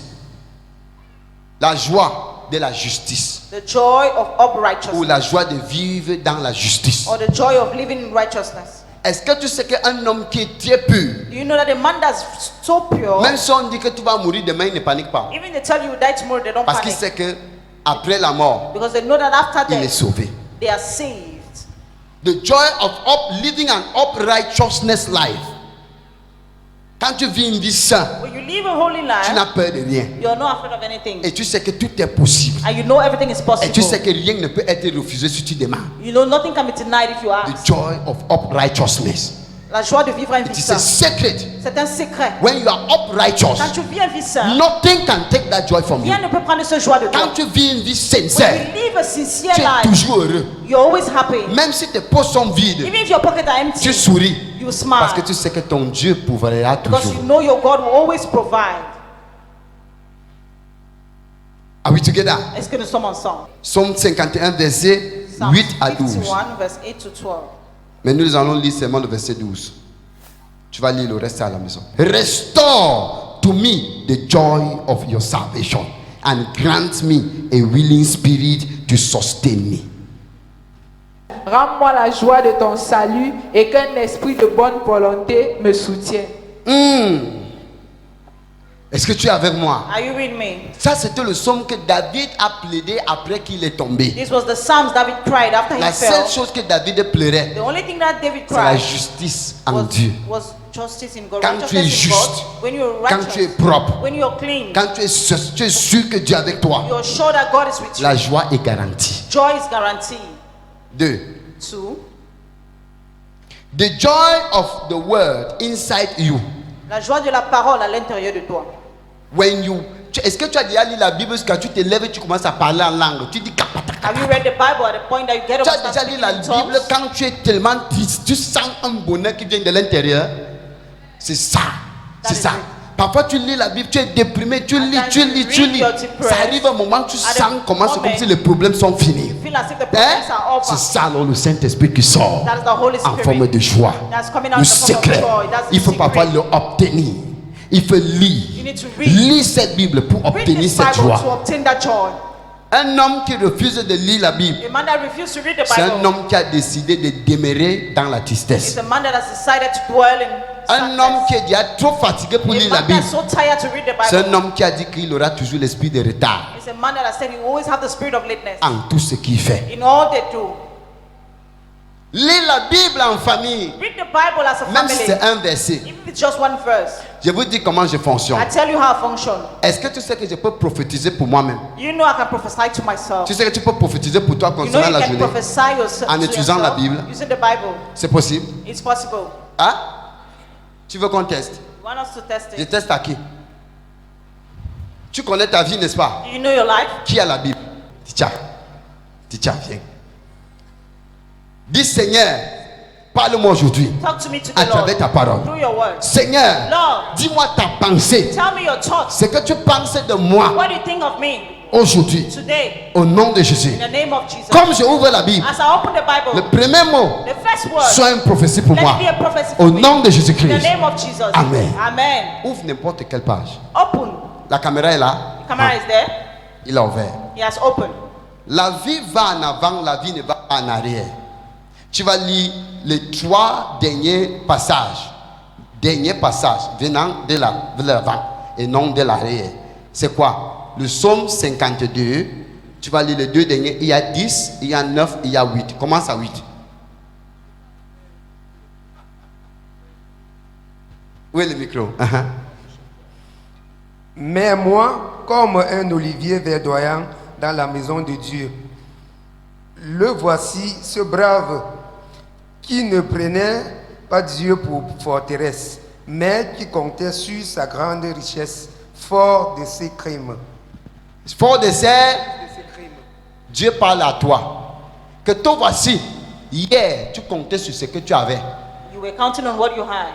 La joie de la justice. The joy of Ou uprightness. la joie de vivre dans la justice. Or the joy of living in righteousness. Est-ce que tu sais qu'un homme qui est très pur, Do you know that a man that's so pure, même si on dit que tu vas mourir demain, il ne panique pas. even they tell you die tomorrow, they don't Parce qu'il panic. sait que après la mort, Because they know that after il est death, sauvé. they are saved. The joy of living an uprighteousness life. Quand tu vis une vie sainte, When you live a holy tu life, n'as peur de rien. you're not afraid of anything. Et tu sais que tout est possible. And you know everything is Et tu sais possible. que rien ne peut être refusé si tu demandes. You know nothing can be denied if you The ask. joy of uprighteousness. La joie de vivre une vie It is a sainte. secret. C'est un secret. When you are uprighteous, Quand tu vis une vie sainte, nothing can take that joy from you. rien ne peut prendre ce joie de toi. Quand tu vis une vie When sincère, you live a sincere tu es life, toujours heureux. you're always happy. Même si tes poches sont vides, Even if your pockets are empty, tu souris. you Parce que smile. tu sais que ton Dieu pourvoira Because toujours. you know your God will always provide. Are we together? Est-ce que nous sommes ensemble? Psaume 51, verset Psalm 8 à 12. 51, verse 8 to 12. Mais nous allons lire seulement le verset 12. Tu vas lire le reste à la maison. Restore to me the joy of your salvation and grant me a willing spirit to sustain me. Rends-moi la joie de ton salut et qu'un esprit de bonne volonté me soutienne. Est-ce que tu es avec moi? Are you with me? Ça, c'était le psaume que David a plaidé après qu'il est tombé. This was the Psalms David cried after he La fell. seule chose que David pleurait, The only thing that David c'est la cried justice en was, Dieu. was justice in God. Quand tu es Righteousness in juste, God. When you're quand righteous, tu es propre, when you're clean, quand tu es sûr que Dieu est avec toi, you're sure that God is with you. la joie est garantie. Joy is guaranteed. 2. 2. The joy of the word inside you. La joie de la parole à l'intérieur de toi. When you, est-ce que tu as déjà lu la Bible quand tu te lèves et tu commences à parler en langue? Tu dis kapata. Have you read the Bible at the point that you get up Tu and as start déjà lu speaking la in Bible tongues? quand tu es tellement triste, tu sens un bonheur qui vient de l'intérieur. C'est ça. C'est ça. Parfois tu lis la Bible, tu es déprimé, tu lis. Ça arrive un moment où tu sens comment c'est comme si les problèmes sont finis. Feel as if the problems are over. C'est ça alors le Saint-Esprit qui sort That is the Holy en Spirit. forme de joie. That's coming out Le in the form of secret, joy. That's the il faut secret. parfois l'obtenir. Il faut You lire. need to read. Lis cette Bible pour Read obtenir this cette Bible to joie. obtain that joy. Un homme qui refuse de lire la Bible, A man that refuses to read the c'est un Bible homme qui a décidé de demeurer dans la is tristesse. a man that has decided to dwell in Un homme qui est déjà trop fatigué pour a lire la man Bible. that's so tired to read the C'est un Bible. homme qui a dit qu'il aura toujours l'esprit de retard It's a man that has said he will always have the spirit of lateness en tout ce qu'il fait. in all they do. Lis la Bible en famille, Read the Bible as a même si family. c'est un verset. Even if it's just one verse. Je vous dis comment je fonctionne. I tell you how I function. Est-ce que tu sais que je peux prophétiser pour moi-même? You know I can prophesy to myself. Tu sais que tu peux prophétiser pour toi You know concernant you la can journée? prophesy yourself En to utilisant la yourself Bible. using the Bible. C'est possible? It's possible. Hein? Tu veux qu'on teste? You want us to test Je it? teste à qui? Tu connais ta vie, n'est-ce pas? Do you know your life? Qui a la Bible? Tiens, viens. Dis Seigneur, parle-moi aujourd'hui Talk to me today, à Lord. travers ta parole. Through your words. Seigneur, Lord, dis-moi ta pensée. tell me your thoughts. Ce que tu penses de moi What do you think of me aujourd'hui, today? au nom de Jésus. In the name of Jesus. Comme je ouvre la Bible, As I open the le Bible, premier mot the first word, soit une prophétie pour let moi. it be a prophecy for Au me. nom de In the Jésus-Christ. name of Jesus. Amen. Amen. Ouvre n'importe quelle page. Open. La caméra est là. The camera is there. Il a ouvert. He has opened. La vie va en avant, la vie ne va pas en arrière. Tu vas lire les 3 derniers passages. Derniers passages venant de l'avant et non de l'arrière. C'est quoi? Le psaume 52. Tu vas lire les 2 derniers. Il y a 10, il y a 9, il y a 8. Commence à 8. Où est le micro? Mais moi, comme un olivier verdoyant dans la maison de Dieu, le voici, ce brave qui ne prenait pas Dieu pour forteresse, mais qui comptait sur sa grande richesse, fort de ses crimes. Fort de ses, Dieu parle à toi. Que toi voici, hier, tu comptais sur ce que tu avais. You were counting on what you had.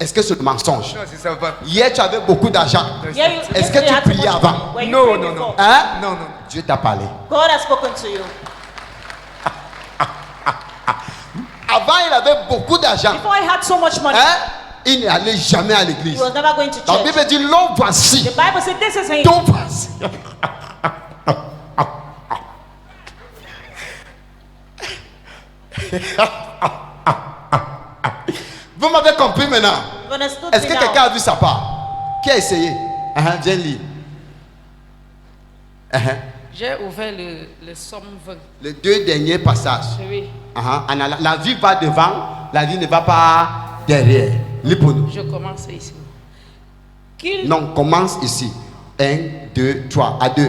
Est-ce que c'est le mensonge? Non, c'est ça va. Hier, tu avais beaucoup d'argent. Yeah, you, Est-ce que yesterday tu had so priais much avant? money. Were you Non, praying non, before? non. Hein? Non, non. Dieu t'a parlé. God has spoken to you. Avant, il avait beaucoup d'argent. Before he had so much money, Hein? Il n'allait jamais à he l'église. was never going to La church. Bible dit, l'homme voici. The Bible said this is him. L'homme voici. Vous m'avez compris maintenant? You understood Est-ce me que now? quelqu'un a vu sa part? Qui a essayé? Viens lire. J'ai ouvert le psaume 20. Les 2 derniers passages. Oui, La vie va devant, la vie ne va pas derrière. Lis pour nous. je commence ici. Qu'il Non, commence ici. 1, 2, 3, à 2.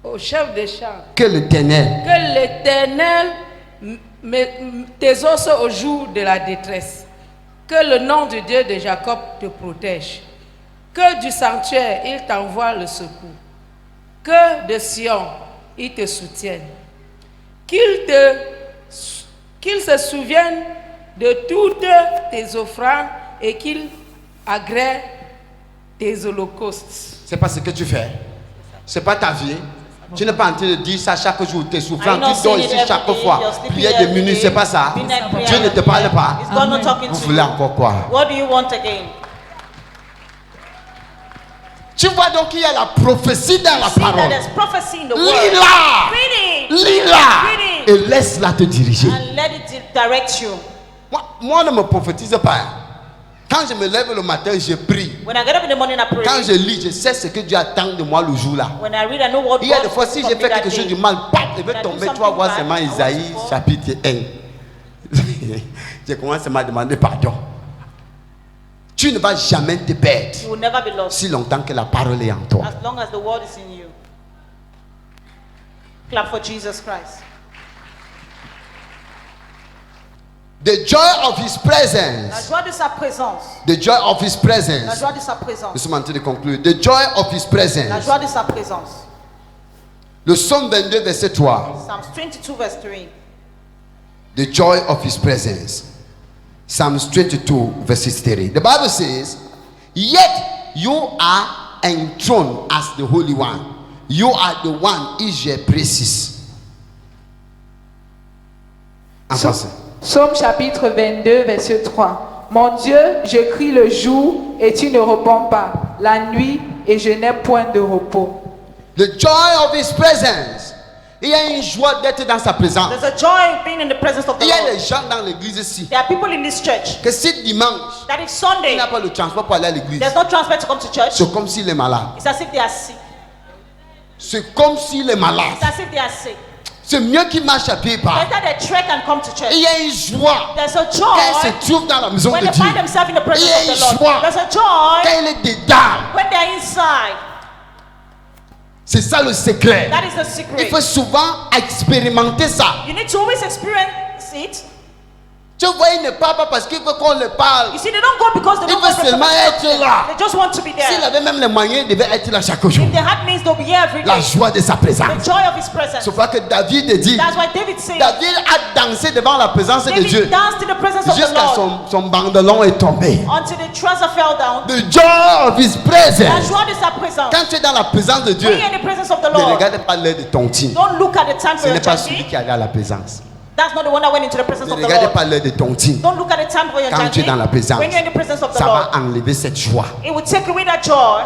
au chef des chars, Que l'Éternel que l'Éternel t'exauce au jour de la détresse. Que le nom de Dieu de Jacob te protège. Que du sanctuaire, il t'envoie le secours. Que de Sion, il te soutienne. Qu'il se souvienne de toutes tes offrandes et qu'il agrée tes holocaustes. c'est pas ce que tu fais. C'est pas ta vie. Tu n'es pas en train de dire ça chaque jour. Tes souffrances, I'm not tu dors saying it ici every chaque day, fois. you're sleeping Prière de every minuit, day. c'est pas ça. Midnight prayer Dieu ne te every parle day. pas. Is God not talking Vous to voulez you? encore quoi? What do you want again? Tu vois donc qu'il y a la prophétie dans la See that parole. there's prophecy in the word. Lis-la. Read it. Lis-la. Read it. Et laisse-la te diriger. And let it direct you. Moi, ne me prophétise pas. Quand je me lève le matin, je prie. When I get up in the morning, I pray. Quand je lis, je sais ce que Dieu attend de moi le jour là. When I read, I know what Il y a des God fois, si wants j'ai from fait me that quelque chose day. de mal, paf, je vais When I do tomber, tu vas something voir bad, seulement I want Isaïe to fall. chapitre 1. Je commence à demander pardon. Tu ne vas jamais te perdre You will never be lost si longtemps que la parole est en toi. as long as the word is in you. Clap for Jesus Christ. The joy of his La presence. joie de sa présence. The joy of his La presence. joie de sa Nous présence. sommes en train de conclure. The joy of his La presence. joie de sa présence. Le psaume 22, verset 3. Psalms 22 verse 3. The joy of his presence. Psalms 22, verse 3. The Bible says, yet you are enthroned as the Holy One. You are the one, is your praises. En français. Psaume chapitre 22, verset 3. Mon Dieu, je crie le jour et tu ne réponds pas, la nuit et je n'ai point de repos. The joy of his presence. Il y a une joie d'être dans sa présence. There's a joy of being in the presence of the Il y a Lord. des gens dans l'église ici There are people in this church que si dimanche, that if il Sunday n'a pas le transport pour aller à l'église, there's no transport to come to church, c'est comme s'il est malade. it's as if they are sick. C'est comme s'il est malade. It's as if they are sick. C'est mieux qu'il marche à pied pas. Better they trek and come to church. Il y a une joie There's a quand joy il se trouve dans la maison when de they Dieu. find themselves in the presence Il y a of the une joie Lord. There's a joy quand il est dedans. when they're inside. C'est ça le secret. That is the Il secret. faut souvent expérimenter ça. You need to always experience it. Tu vois, il ne parle pas parce qu'il veut qu'on le parle. You see, they don't go because they Il don't veut want to seulement être là. They just want to be S'il there. avait même les moyens, il devait être là chaque jour. If they had means, they'll be here every La day. joie de sa The présence. joy of His presence. C'est pourquoi que David dit, That's why David said, David a dansé devant la présence de Dieu David danced in the presence of the jusqu'à Lord son bandelon est tombé. until the trouser fell down. The joy of his La presence. joie de sa présence. Quand tu es dans la présence de Dieu, When you're in the presence of the ne Lord, regarde pas l'heure de ton team. don't look at the time Ce for n'est your pas celui journey. qui allait à la présence. That's not the one that went into the presence Ne of the regarde Lord. pas l'heure de ton team. Don't look at the time for your Quand tu es dans la journey. présence, When you're in the presence of the ça Lord, va enlever cette joie. it will take away that joy.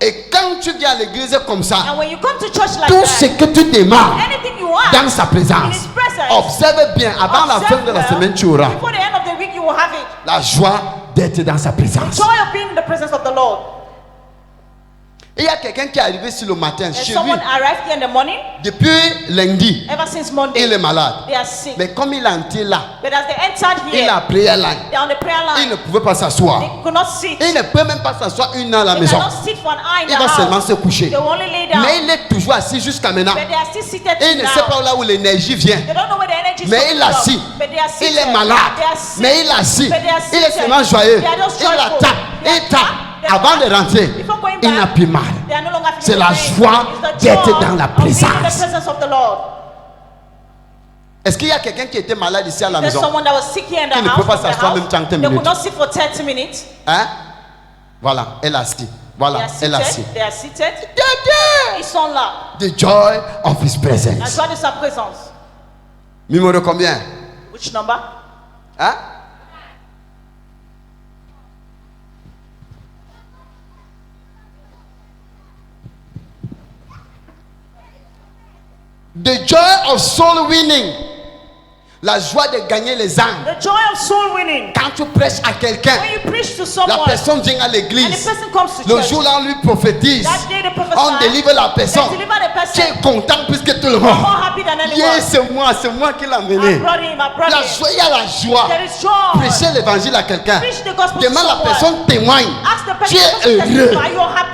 Et quand tu viens à l'église comme ça, And when you come to church like tout ce that, que tu demandes anything you want dans sa in présence, His presence, observe bien, avant la fin observe de la well. semaine, tu auras Before the end of the week, you will have it. la joie d'être dans sa présence. Joy of being in the presence of the Lord. Il y a quelqu'un qui est arrivé sur le matin And chez lui someone arrived here in the morning, depuis lundi. ever since Monday, Il est malade. they are sick. Mais comme il a été là, But as they entered il here, a prié à l'âne. they're on the prayer Il line. ne pouvait pas s'asseoir. They could not sit. Il ne peut même pas s'asseoir une heure à la They maison. cannot sit for an hour in Il the va seulement house. se coucher. They will only lay down. Mais il est toujours assis jusqu'à maintenant. But they are still seated Et il ne sait pas now. là où l'énergie vient. They don't know where the energy is Mais coming il est from. assis. But they are Il seated. est malade. They are sick. Mais il est assis. But they are Il est seated. seulement joyeux. They are just Il joyful. attaque. They Il tape. attack. Avant de rentrer, Before going il n'a back, plus mal. they are no longer feeling C'est la pain. joie It's the d'être joy dans la of being in the présence. presence of the Lord. Est-ce qu'il y a quelqu'un qui était malade ici à la There's maison? someone that was sick here in the Qui ne house. peut pas from the s'asseoir house. même 30 They minutes. could not sit for 30 minutes. Hein? Voilà, elle est assise. They Voilà, are elle est assise. seated. They are seated. Dédé! Ils sont là. The joy of his La presence. joie de sa présence. Numéro combien? Which number? Hein? The joy of soul winning. La joie de gagner les âmes. The joy of soul winning. Quand tu prêches à quelqu'un, When you preach to la someone personne vient à and the l'église. person comes to Le church, jour-là, on lui prophétise. that day they prophesy, On délivre la personne. they deliver the Tu person. es content plus que tout le monde. More happy than anyone. Yeah, c'est moi qui l'ai I amené. brought him, I brought La him. joie, il y a la joie. There is joy. Prêcher l'évangile à quelqu'un. Preach the gospel to Demande la someone. personne témoigne. Ask the Tu person es to testify. heureux. You're happy.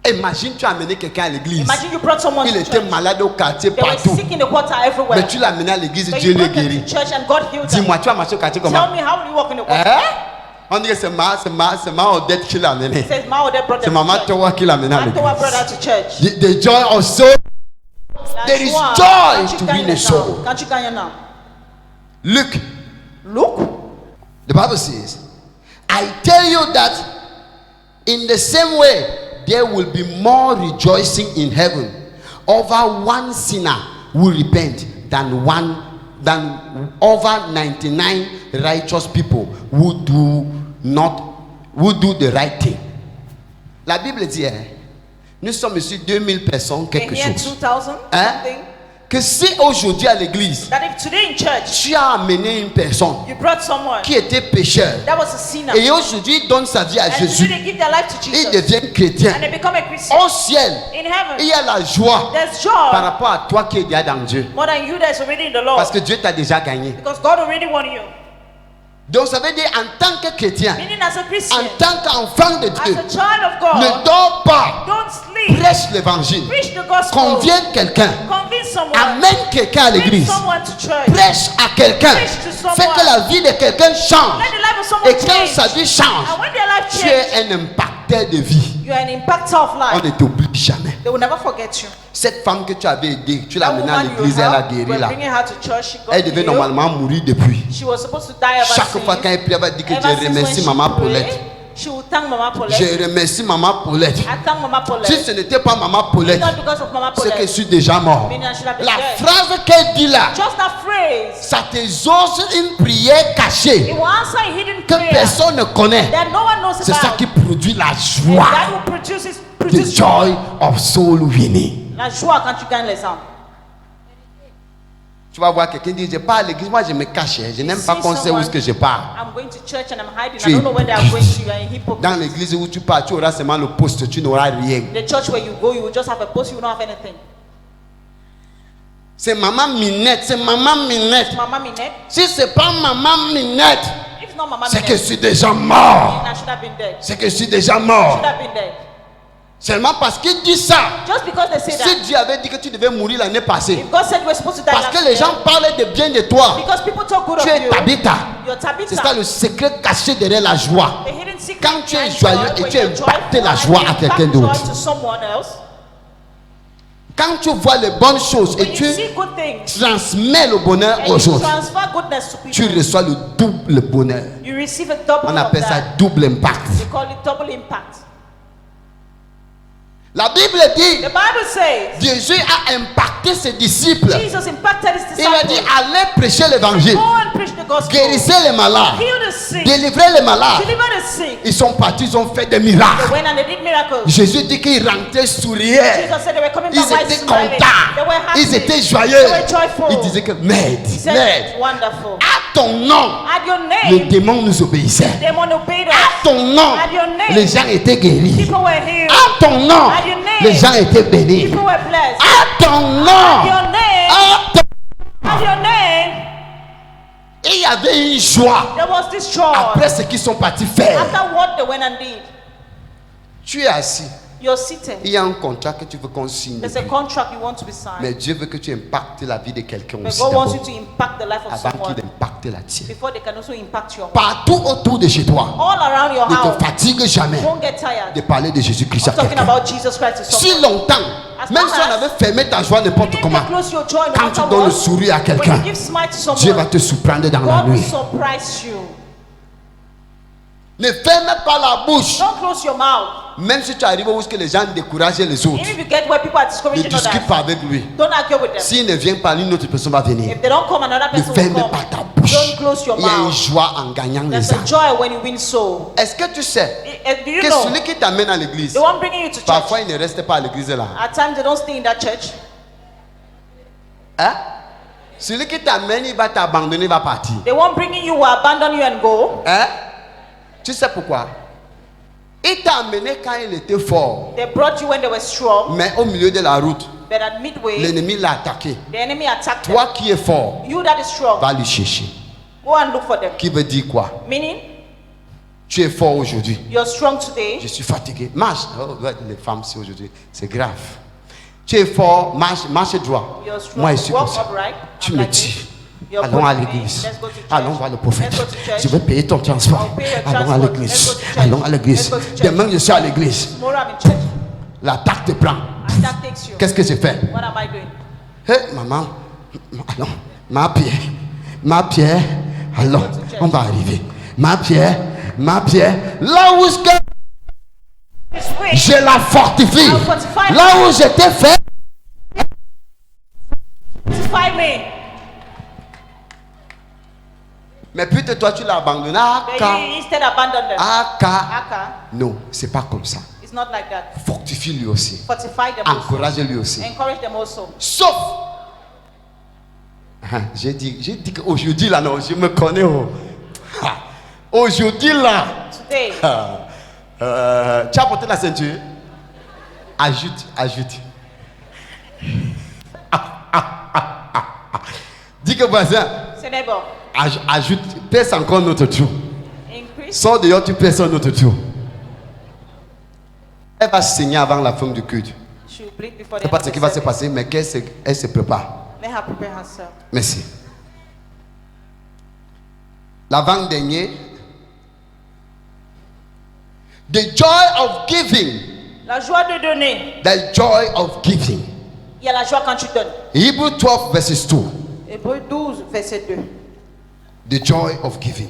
Imagine tu as amené quelqu'un à l'église. Imagine you brought someone Il to était church. malade au quartier They were partout. sick in the quarter everywhere. Mais tu l'as amené à l'église, But Dieu you l'a brought them guéri. to church and God healed them. Dis-moi, tu as marché au quartier comment? Tell me, how will you walk in the quarter? Hein? On dit que c'est ma Odette qui l'a amené. He says, Ma Odette brought C'est them to maman church. Towa qui l'a amené à And Towa brought her l'église. to church. The joy of soul. La There is joie. joy Can't you to gagne win a now? soul. Can't you gagne now? Look, Look. the Bible says, I tell you that in the same way, there will be more rejoicing in heaven over one sinner who repent than over 99 righteous people who do the right thing. La Bible dit, nous sommes ici 2000 personnes, quelque And here chose. 2,000 Hein? something. que si aujourd'hui à l'église, that if today in church tu as amené une personne you brought someone qui était pécheur that was a sinner, et aujourd'hui il donne sa vie à and today Jésus, they give their life to il Jesus, devient chrétien. and they become a Christian, Au ciel, in heaven, il y a la joie there's par joy rapport à toi qui es déjà dans Dieu. more than you that is already in the Lord. Parce que Dieu t'a déjà gagné. Because God already won you. Donc ça veut dire en tant que chrétien, Meaning as a Christian, en tant qu'enfant de as Dieu, a child of ne God, dors pas, don't sleep. prêche l'évangile, Preach the gospel. conviens quelqu'un, Convince someone. amène quelqu'un à Bring l'église, someone to church. prêche à quelqu'un, Preach to someone. fais que la vie de quelqu'un change. Let the life of someone Et quand change. sa vie change, And when their life tu change, es un impacteur de vie. you are an impactor of On life. ne t'oublie jamais. They will never forget you. Cette femme que tu avais aidée, tu l'as That amenée à woman you l'église, elle a helped, guéri we're là. bringing her to church. She got Elle devait healed. normalement mourir depuis. She was supposed to die ever Chaque since. fois quand elle prie, elle va dire que Ever Dieu since remercie when she Maman prayed, Paulette. she will thank Mama Paulette. Je remercie Maman Paulette. I thank Mama Si Paulette. ce n'était pas Maman Paulette, Not because of Mama c'est que je Paulette. suis déjà mort. Meaning I should have been La dead. phrase qu'elle dit là, Just that phrase. ça t'exauce une prière cachée It will answer a hidden que prayer personne ne connaît. that no one knows C'est ça about. qui produit la And joie. that will produce The joy of soul winning. La joie quand tu gagnes les âmes. Tu vas voir quelqu'un dire, je pars à l'église, moi je me cache, je n'aime pas qu'on sait où est-ce que je pars. I'm going to church and I'm hiding. Tu I es don't know where they are going to. You are a hypocrite. Dans l'église où tu pars, tu auras seulement le poste, tu n'auras rien. The church where you go, you will just have a post. You will not have anything. C'est maman Minette, c'est maman Minette. Mama Minette. Si c'est pas maman Minette, If it's not Mama c'est que je Minette, suis déjà mort. then I should have been dead. C'est que je suis déjà Should mort. have been dead. Seulement parce qu'il dit ça. Just because they say Si that. Dieu avait dit que tu devais mourir l'année passée, If God said we're supposed to die parce last que les year, gens parlaient de bien de toi, because people talk good tu of es you, Tabitha. you're C'est ça Tabitha. le secret caché derrière la joie. The hidden secret Quand tu es behind joyeux joy, et when tu you're impactes joyful la and joie you à quelqu'un impact joy d'autre. to someone else, Quand tu vois les bonnes choses et when tu you see good things transmets le bonheur and aux you autres, transfer goodness to tu people, reçois le double bonheur. you receive a double On of appelle ça that. double impact. They call it double impact. La Bible dit, The Bible says Jésus a impacté ses disciples. Jesus impacted his Il a dit, disciples. allez prêcher l'évangile, Go and preach the gospel. guérissez les malades, Heal the sick. délivrez les malades. Deliver the sick. Ils sont partis, ils ont fait des They miracles. went and they did miracles. Jésus dit qu'ils rentraient souriants. Jesus said they were coming Ils back while étaient smiling. contents. They were happy. Ils étaient They joyeux. were joyful. Ils disaient que, Maître, He said, Maître, wonderful. à ton nom, At your les name, démons nous obéissaient. demon obeyed À us. ton nom, At your name, les gens étaient guéris. people were healed. À ton nom, At your name, les gens étaient bénis. people were blessed. À ton At nom, your name, à ton- at your name, il y avait une joie there was this joy. après ce qu'ils sont partis faire. After what they went and did, Tu es assis. you're seated. Il y a un contrat que tu veux qu'on signe. There's a contract you want to be signed. Mais Dieu veut que tu impactes la vie de quelqu'un But aussi God wants you d'abord, to impact the life of avant someone qu'il impacte la tienne. before they can also impact your Partout autour de chez toi, all around your ne house. te fatigue jamais Don't get tired de parler de Jésus-Christ à of talking quelqu'un. about Jesus Christ to Si someone. longtemps, As même long si on as- avait fermé ta joie n'importe Even if comment, they close your joy, no quand matter tu donnes le what, sourire à when quelqu'un, you give smile to Dieu va someone, te surprendre dans la God will nuit. surprise you. Ne ferme pas la bouche. Don't close your mouth. Même si tu arrives où est-ce que les gens découragent les autres, Even if you get where people are ne discouraging discute others, pas avec lui. don't argue with them. S'il ne vient pas, une autre personne va venir. If they don't come, another Ne person ferme will come. pas ta bouche. Don't close your Il y a une mouth. joie en gagnant There's les a âmes. joy when you win soul. Est-ce que tu sais Do you que know celui qui t'amène à l'église, the one bringing you to church? parfois il ne reste pas à l'église là. At times they don't stay in that church. Hein? Celui qui t'amène, il va t'abandonner, il va partir. The one bringing you will abandon you and go. Hein? Tu sais pourquoi? Il t'a amené quand il était fort, They brought you when they were strong, mais au milieu de la route, but at midway, l'ennemi l'a attaqué. the enemy attacked them. Toi qui es fort, You that is strong, va lui chercher. go and look for them. Qui veut dire quoi? Meaning, Tu es fort aujourd'hui. you're strong today. Je suis fatigué. Marche. Oh, ouais, les femmes, c'est aujourd'hui. C'est grave. Tu es fort, marche, marche droit. You're strong. Moi, je suis comme Walk ça. upright. Tu I'm me like dis. this. You're Allons à good to me. l'église. Let's go to church. Allons voir le prophète. Let's go to church. Je vais payer ton transport. I'll pay your Allons à transport. Let's l'église. go to church. Allons à l'église. Let's go to church. Demain, je suis à l'église. Tomorrow I'm in church. L'attaque te prend. And that takes you. Qu'est-ce que j'ai fait? What am I doing? Hé, maman. Allons. Ma pierre. Ma pierre. Allons. On va arriver. Ma pierre. Ma pierre. Là où est-ce que This way. je la fortifie. I'll fortify Là où j'étais fait. Fortify me. Mais putain, toi, tu l'as abandonné. Ah, But car. you instead abandon them. Ah, car. Aka. Non, c'est pas comme ça. It's not like that. Fortifie lui aussi. Fortify them also. Encourage lui aussi. Encourage them also. Sauf J'ai dit qu'aujourd'hui là, non, je me connais. Oh. Ah, aujourd'hui là, Today, tu as porté la ceinture. Ajoute. Dis que voisin, say neighbor, ajoute, pèse encore notre tour. increase. Sors dehors, tu pèses notre tour. Elle va saigner avant la fin du culte. She will bleed before Je the ne sais pas end ce of qui the va se service. passer, mais qu'elle se prépare. Let her prepare herself. Merci. L'avant-dernier. The joy of giving. La joie de donner. The joy of giving. Il y a la joie quand tu donnes. Hebrew 12 verses 2. Hébreux 12, verset 2. The joy of giving.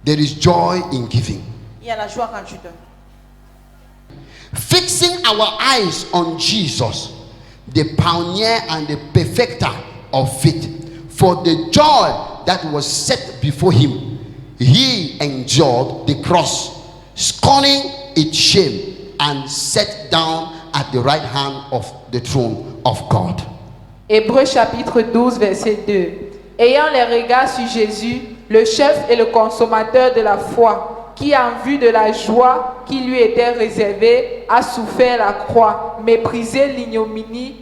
There is joy in giving. Il y a la joie quand tu donnes. Fixing our eyes on Jesus, the pioneer and the perfecter of faith. For the joy that was set before him, he endured the cross, scorning its shame, and sat down at the right hand of the throne of God. Hébreux chapitre 12, verset 2. Ayant les regards sur Jésus, le chef et le consommateur de la foi, qui en vue de la joie qui lui était réservée, a souffert la croix, méprisé l'ignominie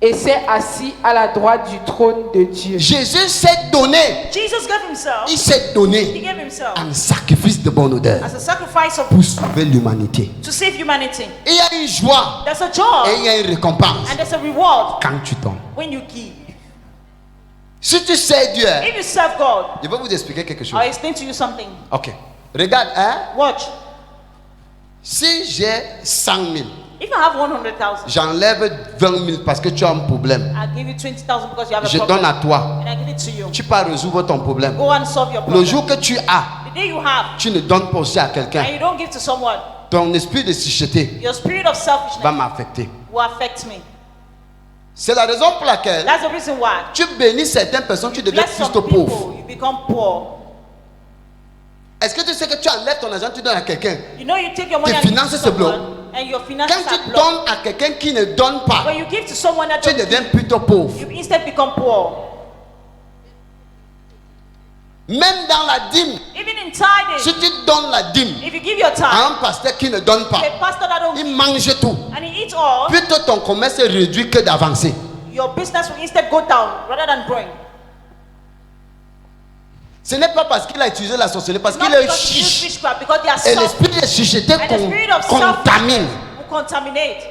et s'est assis à la droite du trône de Dieu. Jésus s'est donné. Jesus gave himself. Il s'est He donné gave himself un sacrifice de bonne odeur as a sacrifice of, pour sauver l'humanité. to save humanity. Et il y a une joie There's a et joy il y a une récompense and there's a reward quand tu donnes. when you give. Si tu sais Dieu, If you serve God, je vais vous expliquer quelque chose. I'll explain to you something. Ok. Regarde, hein. Watch. Si j'ai 100 000, If I have 100,000, j'enlève 20 000 parce que tu as un problème. I'll give you 20,000 because you have a Je problem. donne à toi. And I give it to you. Tu peux résoudre ton problème. Go and solve your Le problem. jour que tu as, The day you have tu ne donnes pas aussi à quelqu'un. and you don't give to someone, Ton esprit de société your spirit of selfishness va m'affecter. will affect me. C'est la raison pour laquelle That's the reason why. tu bénis certaines personnes, tu deviens Bless plus some pauvre. people, you become poor. Est-ce que tu sais que tu enlèves ton argent, tu donnes à quelqu'un? You know, you take your money Tes and give it to finances se someone, bloquent. and your finances Quand tu are blocked. donnes à quelqu'un qui ne donne pas, When you give to someone that tu don't deviens give, plutôt pauvre. you instead become poor. Même dans la dîme, Even in tithing, si tu donnes la dîme if you give your à time, un pasteur qui ne donne pas, a pastor that don't il give, mange tout. and he eats all, Plutôt ton commerce est réduit que d'avancer. your business will instead go down rather than growing. Ce n'est pas parce qu'il a utilisé la sorcellerie, parce Not qu'il est because you use chiche. witchcraft, because they are Et self, l'esprit de chicheté and the spirit of contamine. self will contaminate.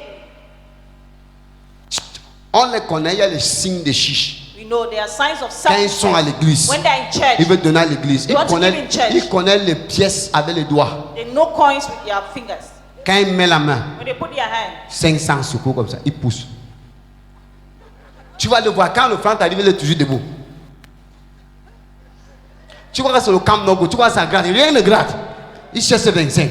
On les connaît, il y a les signes de chiche. We know there are signs of Quand ils sont à self. l'église, When they're in church, il veut donner à l'église. They want to give in church. Il connaît les pièces avec les doigts. they know coins with their fingers. Quand il met la main, When they put their hand, 500 secours comme ça, il pousse. Tu vas le voir, quand le franc arrive, il est toujours debout. Tu vois que c'est le camp Nogo, tu vois ça gratte, rien ne gratte. Il cherche 25.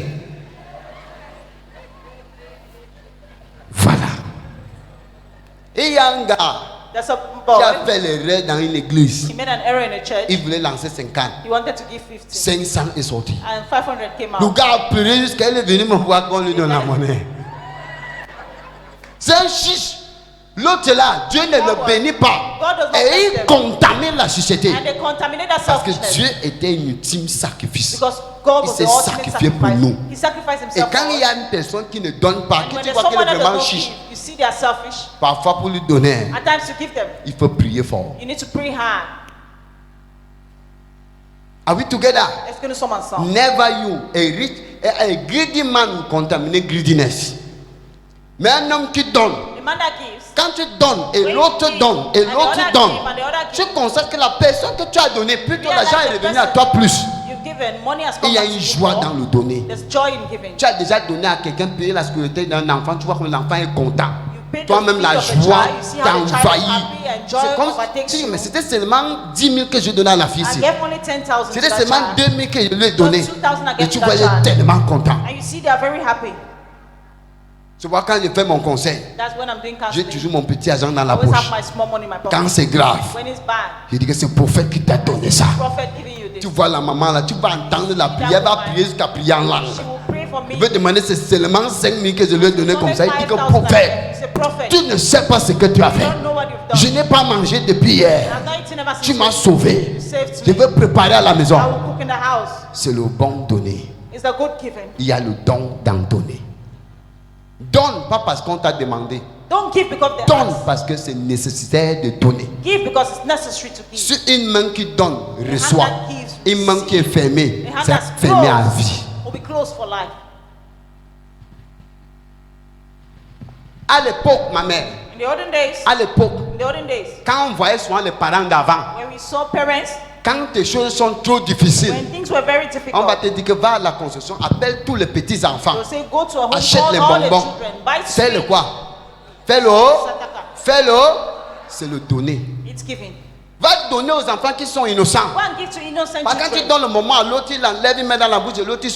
Voilà. Et il y a un gars there's a qui a boy. fait l'erreur dans une église. He made an error in a church. Il voulait lancer 50. He wanted to give 50, 500 est sorti. and 500 came Le out. gars a pleuré jusqu'à il est venu me voir qu'on lui donne la monnaie. C'est un chiche. L'autre là, Dieu ne le bénit pas. God does not Et bless il them. contamine la société. And they contaminated that Parce que selfishness. Dieu était un ultime sacrifice. Because God Il was s'est the ultimate sacrifié pour sacrifice. nous. He sacrificed Et himself. quand for il us. y a une personne qui ne donne pas, And que when tu there's vois qu'elle someone est that does vraiment not chiche, give, you see they are selfish. parfois pour lui donner, At times to give them, il faut prier fort. you need to pray hard. Are we together? Let's go to someone's song. Never you, a greedy man will contaminate greediness. Mais un homme qui donne, The man that gives, quand tu donnes et When l'autre you give, donne et and the l'autre other donne, give, and the other tu give, constates que la personne que tu as donnée, plutôt realize l'argent est the revenu à person toi plus. you've given, money has Et come il y a back une to you joie more. dans le donner. There's joy in giving. Tu as déjà donné à quelqu'un payer la sécurité d'un enfant, tu vois que l'enfant est content. You pay the Toi-même, fee la of the joie child, you see how the child is t'envahit. happy and joy C'est comme overtakes si, you. mais c'était seulement 10 000 que je donnais à la fille. I ici. gave only 10,000 to C'était that seulement child. 2 000 que je lui ai donné. 2,000 I Et gave tu to vois, il that est child. tellement content. And you see they are very happy. Tu vois, quand je fais mon conseil, That's when I'm doing j'ai counseling. toujours mon petit argent dans I la always poche. have my small money in my Quand pocket. c'est grave, When it's bad, je dis que c'est le prophète qui t'a donné ça. prophet giving you this. Tu vois la maman là, tu vas entendre la prière, elle va prier jusqu'à prier en langue. She will pray for me. Je vais demander, c'est seulement 5 000 que je lui ai donné It's comme only ça. Il dit que 5,000 prophète, It's a prophet. tu ne sais pas ce que tu as You fait. don't know what you've done. Je n'ai pas mangé depuis hier. I'm not eating ever Tu since m'as sauvé. you saved Je me. veux préparer à la maison. I will cook in the house. C'est le bon donner. It's the good giving. Il y a le don d'en donner. Donne pas parce qu'on t'a demandé. Don't give because they Donne ask. parce que c'est nécessaire de donner. Give because it's necessary to give. Si une main qui donne reçoit, hand that gives, une main qui est fermée, The hand c'est that's fermé à closed vie. will be closed for life. À l'époque, ma mère, In the olden days, à l'époque, quand on voyait souvent les parents d'avant, when we saw parents, quand les choses sont trop difficiles, when things were very on va difficult, te dire que va à la construction, appelle tous les petits enfants, they'll say, go to a home, achète call les all the bonbons, children, buy fais le sweets. quoi? Fais-le, fais-le, c'est le donner. It's giving. Va donner aux enfants qui sont innocents. Go and give to innocent Parce que quand tu children. donnes le moment à l'autre, il enlève, il met dans la bouche de l'autre,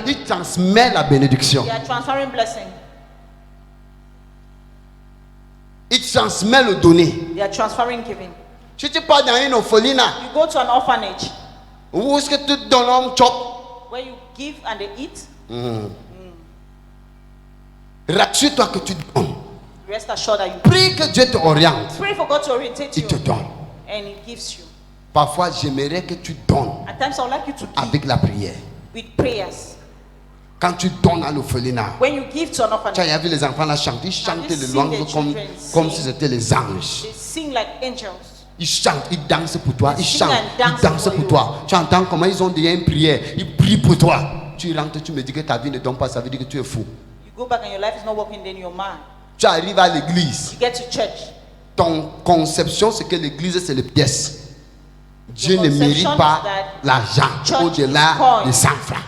il transmet la bénédiction. They are transferring blessing. Il transmet le donner. They are transferring giving. Si tu pars dans une orphelinat, You go to an orphanage où est-ce que tu donnes un chop? where you give and they eat. Rassure-toi que tu donnes. Rest assured that you Prie que Dieu te oriente. pray for God to orientate Il you, te donne. and He gives you. Parfois, j'aimerais que tu donnes At times, I would like you to give avec la prière. with prayers. Quand tu donnes à l'orphelinat, When you give to an tu orphanage, as vu les enfants là chanter, ils chantent les sing langues the comme, children comme sing. si c'était les anges. they sing like angels. Ils chantent, ils dansent pour toi, ils Sing chantent, and ils dance dansent for pour you. toi. Tu entends comment ils ont déjà une prière, ils prient pour toi. Tu rentres, tu me dis que ta vie ne donne pas, ça veut dire que tu es fou. You go back and your life is not working, then you're mad. Tu arrives à l'église, You get to church. ton conception c'est que l'église c'est les pièces. Dieu Your ne mérite conception pas is that l'argent church au-delà is coin. de 100 francs.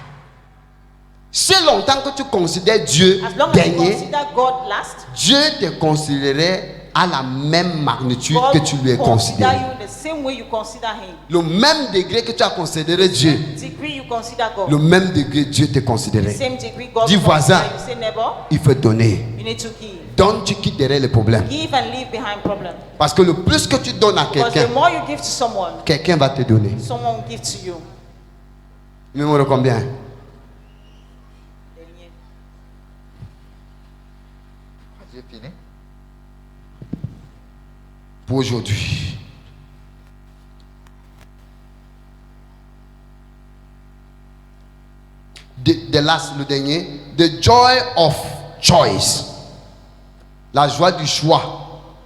Si longtemps que tu considères Dieu As long as you dernier, consider God last, Dieu te considérerait à la même magnitude God que tu lui es will consider considéré. you the same way you consider Him. Le même degré que tu as considéré Dieu, Degree you consider God. le même degré Dieu te The considérait. same degree God Dis will voisin. consider you. Say neighbor, Il faut donner. you need to give. Donne, tu quittes derrière les problèmes. Give and leave behind problem. Parce que le plus que tu donnes à Because quelqu'un, the more you give to someone, quelqu'un va te donner. someone will give to you. Numéro combien? J'ai fini. Pour aujourd'hui. The last, le dernier. The joy of choice. La joie du choix.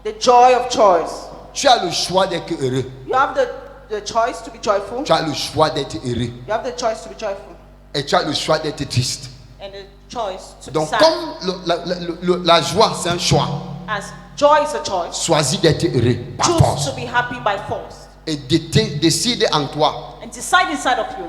The joy of choice. Tu as le choix d'être heureux. You have the choice to be joyful. Tu as le choix d'être heureux. You have the choice to be joyful. Et tu as le choix d'être triste. And the choice to Donc, be sad. comme la joie, c'est un choix, As joy is a choice, choisis d'être heureux par choose force. to be happy by force. Et décide en toi And decide inside of you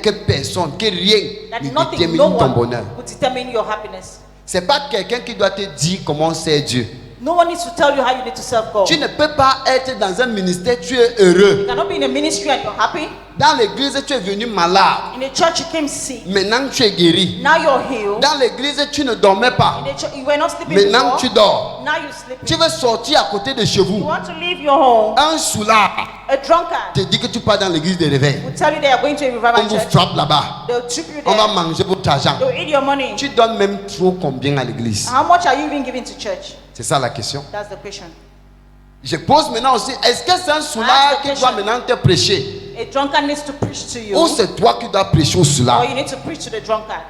que personne, que rien that ne nothing, détermine no ton one bonheur. will determine your happiness. C'est pas quelqu'un qui doit te dire comment c'est Dieu. No one needs to tell you how you need to serve God. Tu ne peux pas être dans un ministère, tu es You heureux. cannot be in a ministry and you're happy. Dans l'église, tu es venu malade. In a church, you came sick. Maintenant, tu es guéri. Now you're healed. Dans l'église, tu ne dormais pas. In a church, you were not sleeping Maintenant, before. tu dors. Now you're sleeping. Tu veux sortir à côté de chez You vous. want to leave your home. Un soulard A drunkard te dit que tu pars dans l'église de réveil. will tell you they are going to a On revival vous church. frappe là-bas. They'll trip you On va there. manger votre argent. They'll eat your money. Tu donnes même trop combien à l'église? How much are you even giving to church? C'est ça la question. That's the question. Je pose maintenant aussi, est-ce que c'est un soulard qui doit maintenant te prêcher? A drunkard needs to preach to you, Ou c'est toi qui dois prêcher au or soulard? you need to preach to the drunkard.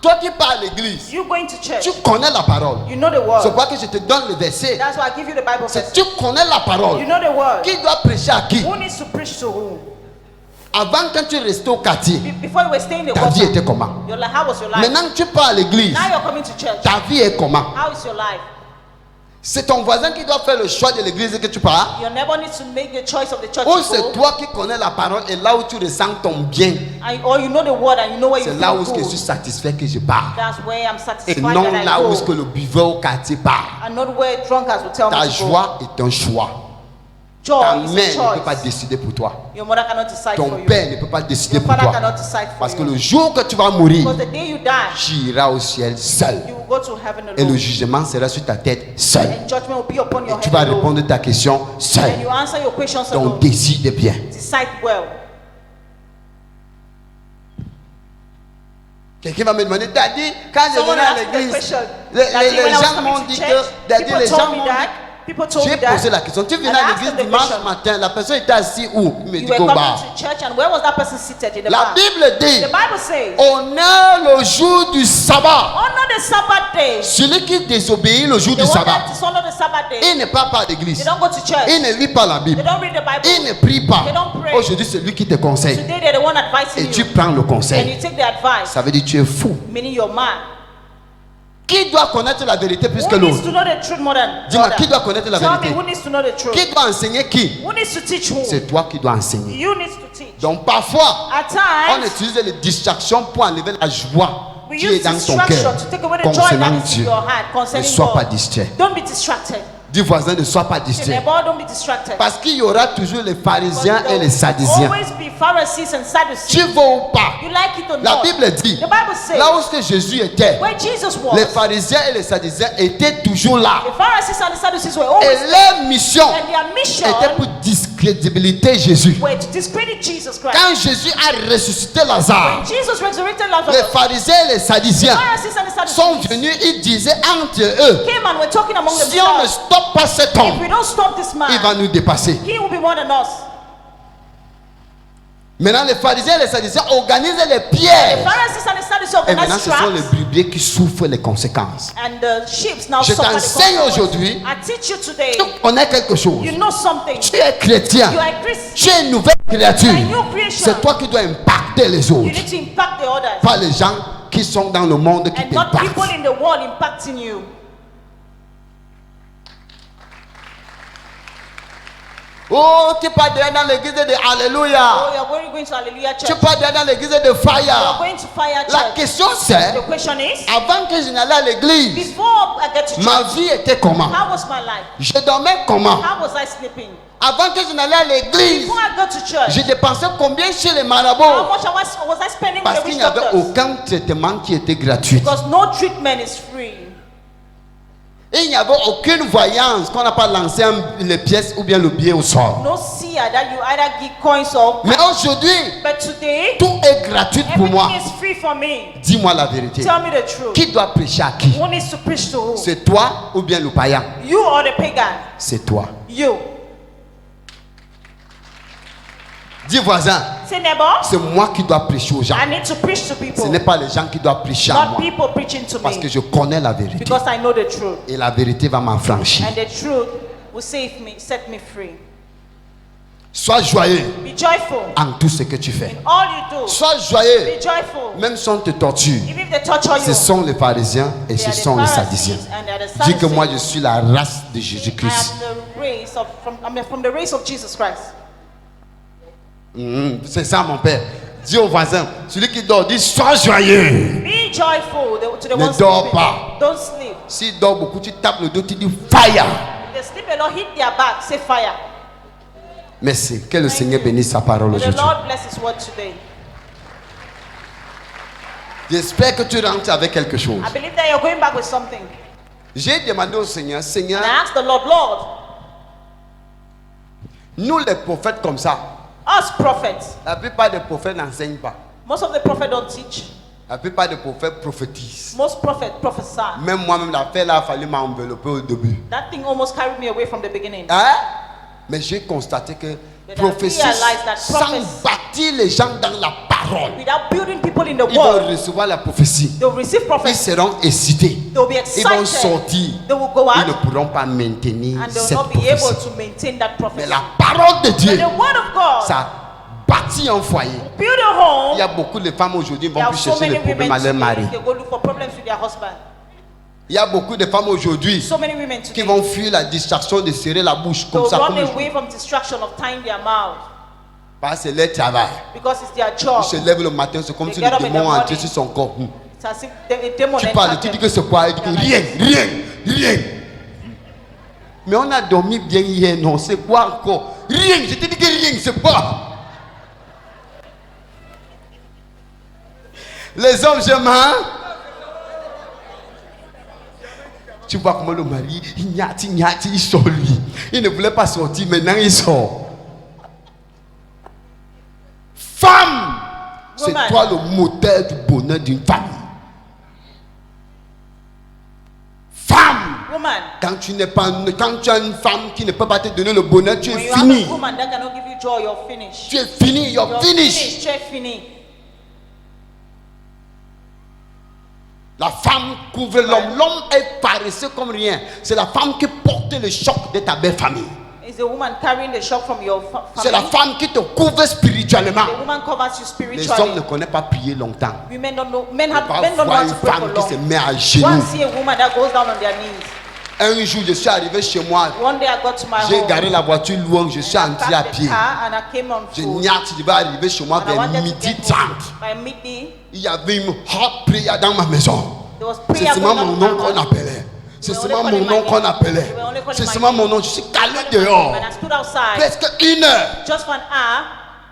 Toi qui pars à l'église, You going to church, tu connais la parole. you know the C'est word. pourquoi que je te donne le verset. That's why I give you the Bible C'est verse. tu connais la parole. You know the word. Qui doit prêcher à qui? Who needs to preach to who? Avant, quand tu restais au quartier, Before you were staying in the ta vie était water, comment? your life, how was your life? Maintenant que tu pars à l'église, Now you're coming to church. ta vie est comment? How is your life? C'est ton voisin qui doit faire le choix de l'église que tu pars? Your neighbor needs to make the choice of the church Ou you c'est go. toi qui connais la parole et là où tu ressens ton bien, Or you know the word and you know where you c'est là où feel je good. suis satisfait que je pars. That's where I'm Et satisfied non that I là où go. est-ce que le buveur au quartier part. And not where drunkards will tell Ta me to go. joie est un choix. Joy Ta is mère a ne peut pas choice. décider pour toi. Your mother cannot decide Ton for you. père ne peut pas décider Your pour father toi. cannot decide for Parce que you. le jour que tu vas mourir, Because the day you die, tu iras au ciel seul. you will go to heaven Et le alone. jugement sera sur ta tête seul. And judgment will be upon Et your tu head vas alone. répondre à ta question And seul. you answer your questions Donc alone. décide bien. Decide well. Quelqu'un va me demander, Daddy, quand je Someone venais à asked me the l'église, question. les Daddy, when I was gens m'ont coming to dit church, que, Daddy, people les gens told me m'ont that. dit. People told me J'ai that. posé la question. Tu venais And I à asked l'église them the dimanche question. matin, la personne était assise où? Il me dit You were qu'au coming bar. to church, and where was that person seated? In the La bar. Bible dit, The Bible says, honore le jour du sabbat. honor the Sabbath day. Celui qui désobéit le jour The du one sabbat, that dishonor the Sabbath day, il ne part pas à l'église. they don't go to church. Il ne lit pas la They Bible. don't read the Bible. Il ne prie pas. They don't pray. Aujourd'hui, c'est lui qui te conseille. Today they're the one advising Et tu you. prends le And conseil. you take the advice, Ça veut dire que tu es fou. meaning you're mad. Qui doit connaître la vérité plus que Who needs l'autre? to know the truth more than Dis-moi, the qui other? doit connaître la Tell me, vérité? who needs to know the truth? Qui doit enseigner qui? Who needs to teach who? C'est toi qui dois enseigner. You need to teach. Donc parfois, At on times, utilise les distractions pour enlever la joie we qui est use dans ton distraction cœur to take away the joy concernant that is in Dieu. your heart Ne concerning sois pas God. distrait. Don't be distracted. Dis voisin, ne sois pas Say, distrait. neighbor, don't be distracted. Parce qu'il y aura toujours les Because pharisiens et there les will sadduciens. always be Pharisees and Tu Sadducees. veux ou pas? You like it or La not? Bible dit, The Bible says, là où est-ce que Jésus était, where Jesus was, les pharisiens et les sadduciens étaient toujours là. the Pharisees and the Sadducees were Et always leur mission and their mission était pour discrédibilité Jésus. were to discredit Jesus Christ. Quand Jésus a ressuscité Lazare, When Jesus resurrected les Lazarus, pharisiens et les sadduciens Pharisees and the sont Sadducees venus, ils disaient entre eux, came and were talking among si on ne themselves. stoppe pas cet If homme, we don't stop this il va man, nous dépasser. he will be more than us. Maintenant, les pharisiens et les sadduciens organisent les The pièges. Pharisees and the Sadducees Et maintenant, organized ce sont les traps, brebis qui souffrent les conséquences. and the sheep now Je suffer the t'enseigne consequences. aujourd'hui. I teach you today. Tu connais quelque chose. You know something. Tu es chrétien. You are a Christian. Tu es une nouvelle créature. You are a new creation. C'est toi qui dois impacter les You autres. need to impact the others, Pas les gens qui sont dans le monde qui and not people t'impactent. in the world impacting you. Oh, tu pas derrière dans l'église de Oh, Alléluia. you're going to Hallelujah Tu Church. pas derrière dans l'église de You're Fire. going to Fire La Church. question c'est, The question is, avant que je n'allais à l'église, before I get to ma church, vie était comment? how was my life? Je dormais comment? How was I sleeping? Avant que je n'allais à l'église, Before I got to church, je dépensais combien chez les how marabouts? much was I spending with Parce the qu'il witch n'y avait doctors? aucun traitement qui était gratuit. Because no treatment is free. Et il n'y avait aucune voyance qu'on n'a pas lancé les pièces ou bien le billet au sol. No seer that you either give coins or. Mais aujourd'hui, But today, tout est gratuit pour moi. everything is free for me. Dis-moi la vérité. Tell me the truth. Qui doit prêcher à qui? Who needs to preach to who? C'est toi ou bien le païen? You or the pagan? C'est toi. You. Dis voisin, Say neighbor, c'est moi qui dois prêcher aux gens. I need to preach to Ce people. n'est pas les gens qui doivent prêcher à Not moi. people preaching to Parce que me. je connais la vérité. Because I know the truth. Et la vérité va m'affranchir. And the truth will save me, set me free. Sois joyeux Be joyful en tout ce que tu fais. in all you do. Sois joyeux. Be joyful. Même si on te torture. Even if they torture you, Ce sont les pharisiens et they ce are the sont les sadduciens. Pharisees and they are the Dis que moi je Sadducees. suis la race de I Jésus-Christ. am the race of from the race of Jesus Christ. C'est ça mon père. Dis au voisin, celui qui dort, dis sois joyeux. Be joyful to the Ne ones dors sleeping. pas. Don't sleep. S'il dort beaucoup, tu tapes le dos, tu dis fire. If they sleep a lot, hit their back. Say fire. Merci. Que le Thank Seigneur you. bénisse sa parole May the aujourd'hui. Lord bless His word today. J'espère que tu rentres avec quelque chose. I believe that you're going back with something. J'ai demandé au Seigneur, Seigneur, And I asked the Lord, Lord, nous les prophètes comme ça, us prophets, la plupart des prophètes n'enseignent pas. most of the prophets don't teach. La plupart des prophètes prophétisent. Most prophets prophesy. Même moi-même, l'affaire là, il a fallu m'envelopper au début. That thing almost carried me away from the beginning. Hein? Mais j'ai constaté que But I prophétie, realized that sans prophecy- bâtir les gens dans la parole, Without building people in the ils vont world, recevoir la prophétie. they'll receive Ils prophecy. seront excités. They'll be Ils vont excited. sortir. They will go Ils ne out pourront pas maintenir and they'll cette not be able prophétie. to maintain that Mais prophecy. la parole de But Dieu, the word of God, ça bâtit un foyer. build a home. Il y a beaucoup de femmes aujourd'hui qui There vont are plus so chercher many les problèmes women à leur mari. today, they go look for problems with their husband. Il y a beaucoup de femmes aujourd'hui So many women qui today, vont fuir la distraction de serrer la bouche comme they'll ça. run Comme away from distraction of tying their mouth parce que c'est leur travail. because it's their job. Ils se lèvent le matin, c'est comme They si get le up in the démon morning. entrait sur son corps. It's as if a demon Tu parles, entered tu dis them. que c'est quoi? Il dit que rien, rien, rien. Mais on a dormi bien hier, non, c'est quoi encore? Rien, je te dis que rien, c'est quoi? Les hommes, j'aime, hein? Tu vois comment le mari, il sort lui. Il ne voulait pas sortir, maintenant il sort. Femme, c'est Woman. toi le moteur du bonheur d'une famille. Woman, quand tu as une femme qui ne peut pas te donner le bonheur, tu when es you have fini. a woman that cannot give you joy, you're finished. Tu es fini, you're You're finished. Tu es fini. La femme couvre l'homme. L'homme est paresseux comme rien. C'est la femme qui porte le choc de ta belle famille. Is the woman carrying the shock from your C'est la family? femme qui te couvre spirituellement. The woman covers you Les hommes ne spiritually. connaissent pas prier longtemps. Women don't know. Men On don't va know voir how une to pray for femme qui se long. met à Go genoux. and see a woman that goes down on their knees. Un jour, je suis arrivé chez moi. One day I got to my J'ai home. garé la voiture loin. Je suis I entré à parked the pied. car and I came on Je foot. niaque, je vais arriver chez moi And I vers wanted to midi get 30. home by midday. Il y avait une hot prayer dans ma maison. There was C'est prayer seulement going on mon in nom my qu'on house. appelait. C'est We were seulement only mon calling nom my qu'on name. appelait. We were only calling C'est my seulement name. mon nom. Je suis calé dehors. And I stood outside Presque 1 heure. just for an hour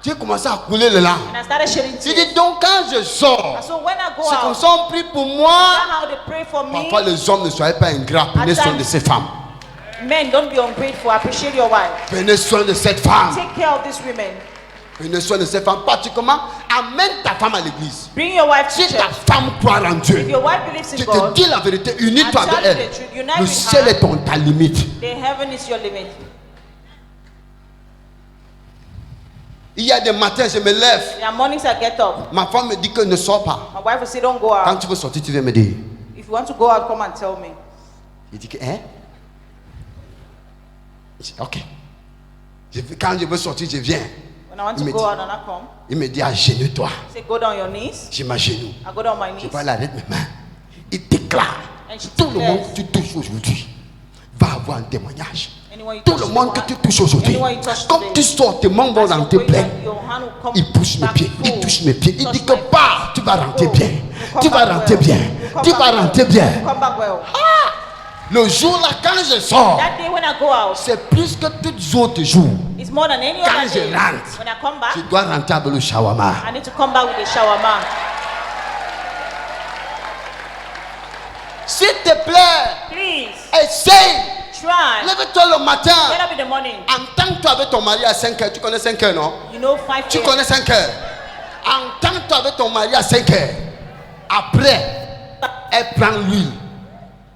J'ai commencé à couler le larmes. and I started shedding J'ai tears. dit donc quand je sors, And so when I go c'est comme out, ça on prie pour moi. that's how they pray for me. Parfois les hommes ne soyez pas ingrats. Prenez soin de ces femmes. Men, don't be ungrateful. Appreciate your wife. Prenez soin de cette femme. Take care of these women. Prenez soin de cette femme. Particulièrement, amène ta femme à l'église. Bring your wife to Si ta church. femme croit en If Dieu, your wife believes in je te God, dis la vérité, unis-toi I avec tell you elle. the truth, unite Le with ciel her. est ta limite. the heaven is your limit. Il y a des matins, je me lève. There are mornings I get up. Ma femme me dit que ne sors pas. My wife will say, don't go Quand out. tu veux sortir, tu viens me dire. If you want to go out, come and tell me. Il dit que, hein? Je dis, ok. Quand je veux sortir, je viens. When I want Il to me go dit- out and I come, Il me dit, agenouille-toi. say, go down your knees. Je m'agenouille. I go down my Je knees. vois l'arrêt de mes mains. Il déclare. And she Tout le monde declares, que tu touches aujourd'hui va avoir un témoignage. anyone you Tout touch le monde que today, tu touches aujourd'hui. anyone you touch Comme today, tu sors, tes mains vont as you're rentrer going plein. down, your hand will come Il pousse mes back pieds, il full. touche mes pieds. Il Touch dit que my pars, tu vas rentrer Go. bien. You come Tu vas back rentrer well. bien. You come Tu back vas well. rentrer bien. You come back well. Le jour là, quand je sors, That day when I go out, c'est plus que tous les autres jours. it's more than any Quand other je day. rentre, When I come back, je dois rentrer avec le shawarma. I need to come back with a shawarma. S'il te plaît, Please, essaye. try. Lève-toi le Get matin. up in the morning. Entends-toi avec ton mari à 5 heures. Tu connais 5 heures, non? You know, 5 Tu a.m. connais 5 heures. Entends-toi avec ton mari à 5 heures. Après, elle prend l'huile.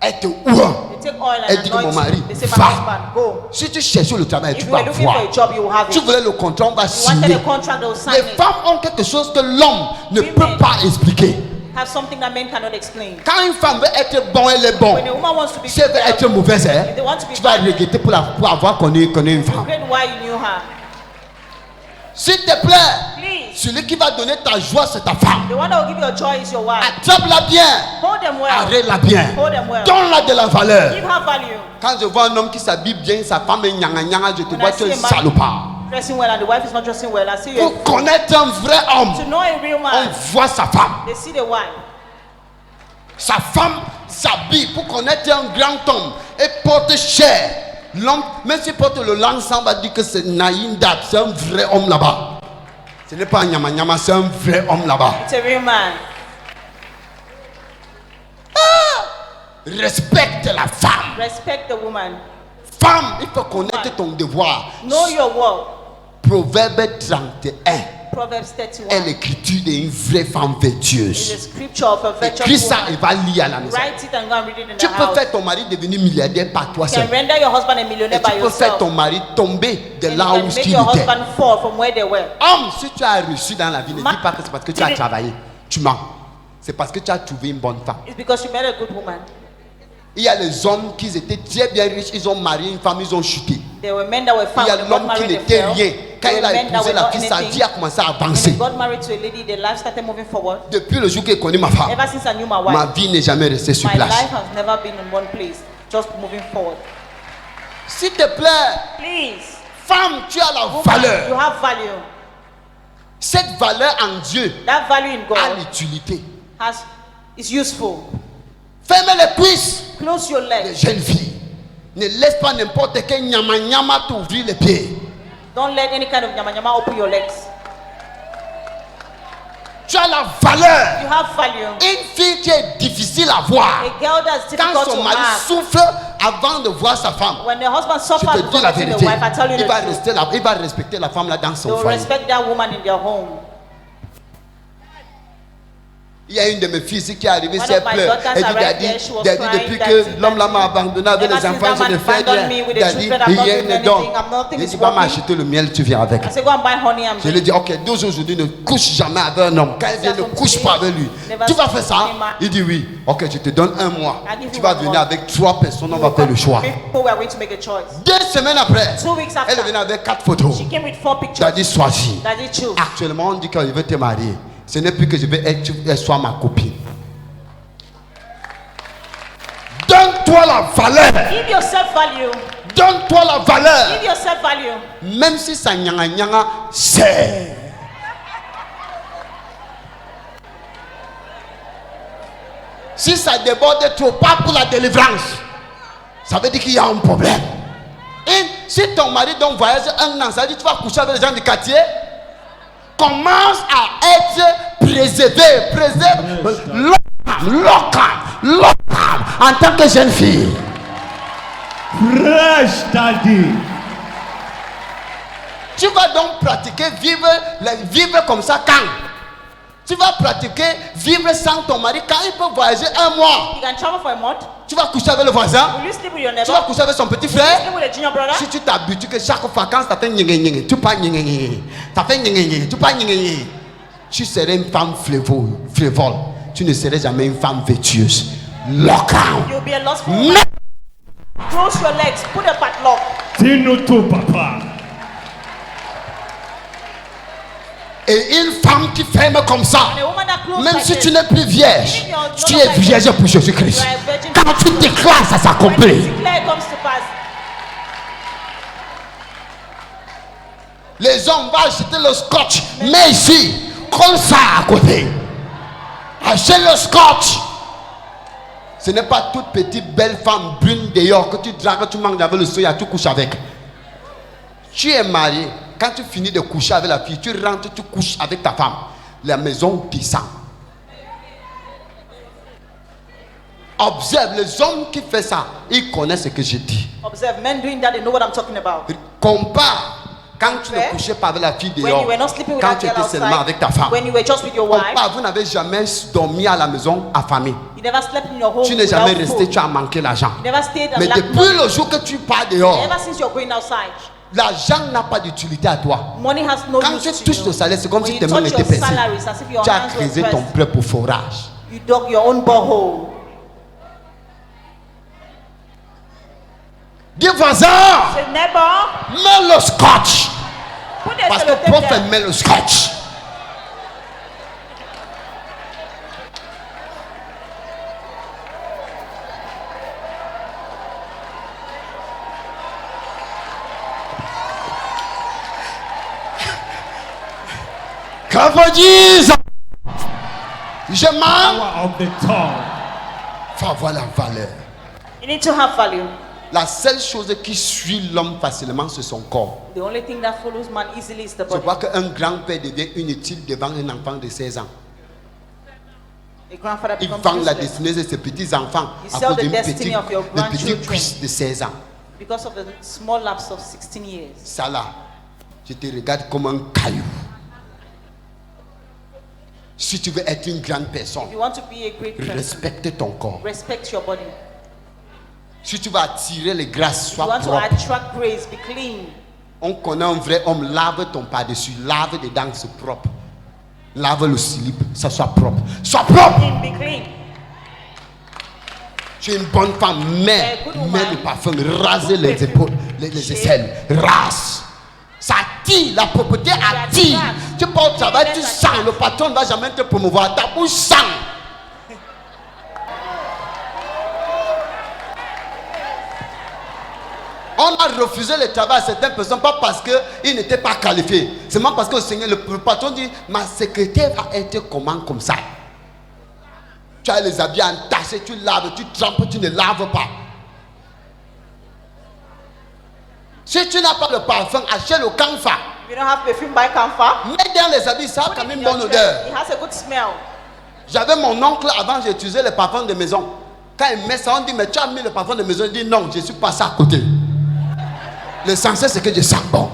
Elle te ouvre. They take oil Elle and dit que mon anoint mari, you. They say, my va. husband, go. Si tu cherches le travail, If tu you vas were looking voir. for a job, you will have Tu it. voulais le contrat, on va You wanted signer. a contract, they will sign Les it. femmes ont quelque chose que l'homme ne Women. peut pas expliquer. Have something that men cannot explain. Quand une femme veut être bon, elle est bon. When a woman wants to be Si elle veut être mauvaise, hein, if they want to be tu vas bad, regretter pour avoir connu une femme. regret why you knew her. S'il te plaît, Please, celui qui va donner ta joie, c'est ta femme. the one that will give you a joy is your wife. Attrape-la bien. Hold them well. Arrête-la bien. Hold them well. Donne-la de la valeur. Give her value. Quand je vois un homme qui s'habille bien, sa femme est nyanga, je te When vois, I tu es un see a man salopard. dressing well and the wife is not dressing well, I see you. Pour connaître un vrai To homme, know a real on man, voit sa femme. they see the wife. Sa femme s'habille pour connaître un grand homme et porte cher. L'homme, même s'il porte le l'ensemble, on va dire que c'est Naïndat, c'est un vrai homme là-bas. Ce n'est pas un nyama nyama, c'est un vrai homme là-bas. It's a real man. Respecte la femme. Respect the woman. Femme, il faut connaître ton devoir. Know your work. Proverbe 31 Proverbs est 31 l'écriture d'une vraie femme is a vertueuse. scripture of a virtuous Écris ça et woman. va lire à la maison. Write it and go and read it in Tu the peux house. faire ton mari devenir milliardaire par toi You can seul. render your husband a Et millionaire tu by peux faire yourself. ton mari tomber de And là you où can make il your était. husband fall from where they were. Homme, si tu as réussi dans la vie, ne Ma- dis pas que c'est parce que tu as travaillé. Tu mens. C'est parce que tu as trouvé une bonne femme. It's because you met a good woman. Il y a les hommes qui étaient très bien riches, ils ont marié une femme, ils ont chuté. There were men that were Il found y a that got l'homme qui married, they n'était fell. rien. Quand There il a were men that épousé were la not fille, sa vie anything. a commencé à When avancer. he got married to a lady, the life started moving forward. Depuis le jour qu'il connaît ma femme, Ever since I knew my ma wife, vie n'est jamais restée sur my place. life has never been in one place, just moving forward. S'il te plaît, Please, femme, tu as la woman, you valeur. have value. Cette valeur en Dieu That value in a God l'utilité. is useful. Ferme les cuisses, Close your les legs. jeunes filles. Ne laisse pas n'importe quel nyama nyama t'ouvrir les pieds. Don't let any kind of nyama open your legs. Tu as la valeur. You have value. Une fille qui est difficile à voir. A girl that's Quand difficult son to mari have. souffre avant de voir sa femme, When the husband je suffers te dis before la meeting the vérité, wife, I tell you il va, the truth. il va respecter la femme là dans They son will foyer. respect that woman in their home. Il y a une de mes filles qui est arrivée, One c'est of my pleure. daughters Elle dit, arrived Daddy, there, she was Daddy, crying depuis that que l'homme là m'a abandonné avec ever les since enfants, that je ne man fais abandoned me rien. with the Daddy, children, I'm not rien doing ne donne. anything, nothing Je is dis, va working. m'acheter le miel, tu viens avec. I said, go and buy honey and Je lui bring. dis, ok, d'aujourd'hui ne couche jamais avec un homme. Quand il vient, ne couche pas avec lui. Tu vas faire ça? Il dit oui. Ok, je te donne un mois. Tu vas venir avec 3 personnes, on va faire le choix. People were going to make a choice. 2 semaines après, 2 weeks elle est after, venue avec 4 photos. she came with 4 pictures. Daddy, choisis. Daddy choose. Actuellement, on dit qu'il veut te marier. Ce n'est plus que je veux être, elle soit ma copine. Donne-toi la valeur. Give yourself value. Donne-toi la valeur. Give yourself value. Même si ça nyanga, c'est. Si ça déborde trop, pas pour la délivrance, ça veut dire qu'il y a un problème. Et si ton mari donc voyage un an, ça veut dire que tu vas coucher avec les gens du quartier. Commence à être préservé. Préserve. Local. En tant que jeune fille. Fresh daddy. Tu vas donc pratiquer vivre comme ça quand? Tu vas pratiquer vivre sans ton mari quand il peut voyager un mois. You can travel for a month. Tu vas coucher avec le voisin. Will you sleep with your Tu vas neighbor? coucher avec son petit Will you frère. sleep with a junior brother? Si tu t'habitues que chaque fois quand ça fait nying, tu pas nying, ça fait nying, tu pas nying, tu serais une femme frivole. Tu ne serais jamais une femme vertueuse. Lock out. You'll be a lost woman. Close your legs. Put a padlock. Dis-nous tout, papa. Et une femme qui ferme comme ça, And a woman that closes même like si this, tu n'es plus vierge, even if you're tu no es longer vierge pour Jésus-Christ. you are a virgin Quand to tu God. déclares, ça When you s'accomplit. declare, it comes to pass. Les hommes vont acheter le scotch, mais ici, comme ça à côté. Achète le scotch. Ce n'est pas toute petite belle femme brune dehors que tu dragues, tu manges avec le soya, tu couches avec. Tu es marié. Quand tu finis de coucher avec la fille, tu rentres, tu couches avec ta femme. La maison descend. Observe, les hommes qui font ça, ils connaissent ce que je dis. Observe men doing that, they know what I'm talking about. Compare quand tu ne couchais pas avec la fille When dehors, you were not sleeping with quand that tu girl étais seulement avec ta outside, femme. when you were just with your wife, Compare, vous n'avez jamais dormi à la maison affamé. you never slept in your home Tu n'es jamais without resté, food. tu as manqué l'argent. You never stayed and Mais lacked depuis money. le jour que tu pars dehors, Ever since you're going outside, l'argent n'a pas d'utilité à toi. money has no Quand use tu to touches you. ton salaire, c'est comme When si you tes mains touch étaient your percées. salary, it's as if your Tu as hands were creusé ton pressed. propre forage. You dug your own borehole. Dis voisin, Say, neighbor, mets le scotch. put the Parce que le sellotape prophète there. met le scotch. Que vous dise, je mens, Power of the tongue. faut avoir la valeur. You need to have value. La seule chose qui suit l'homme facilement, c'est son corps. The only thing that follows man easily is the Je body. vois qu'un grand-père devient inutile devant un enfant de 16 ans. A grandfather Il becomes vend la useless destinée de ses petits-enfants You à sell cause the d'une destiny petite, of your de petites grandchildren. cuisses de 16 ans. because of the small lapse of 16 years. Ça là, je te regarde comme un caillou. Si tu veux être une grande personne, If you want to be a great person, respecte ton corps. respect your body. Si tu vas attirer les grâces, If you sois want to propre. attract grace, be clean. On connaît un vrai homme, lave ton pas-dessus, lave dedans, c'est propre. Lave le slip, ça soit propre. Sois propre! Clean, be clean. Tu es une bonne femme, mets good woman. le parfum, rase les épaules, les aisselles, rase. Ça attire, la propreté attire. Tu peux au travail, tu sens, le patron ne va jamais te promouvoir, ta bouche sent. On a refusé le travail à certaines personnes, pas parce qu'ils n'étaient pas qualifiés. Seulement parce que le Seigneur, le patron dit, ma secrétaire va être comment comme ça. Tu as les habits entassés, tu laves, tu trempes, tu ne laves pas. Si tu n'as pas le parfum, achète le camphor. If you don't have perfume, buy camphor. Mets dans les habits, ça a Put quand it même in une your bonne chest. odeur. It has a good smell. J'avais mon oncle avant, j'utilisais les parfums de maison. Quand il met ça, on dit, mais tu as mis le parfum de maison. Il dit, non, je suis passé à côté. L'essentiel, c'est que je sens bon.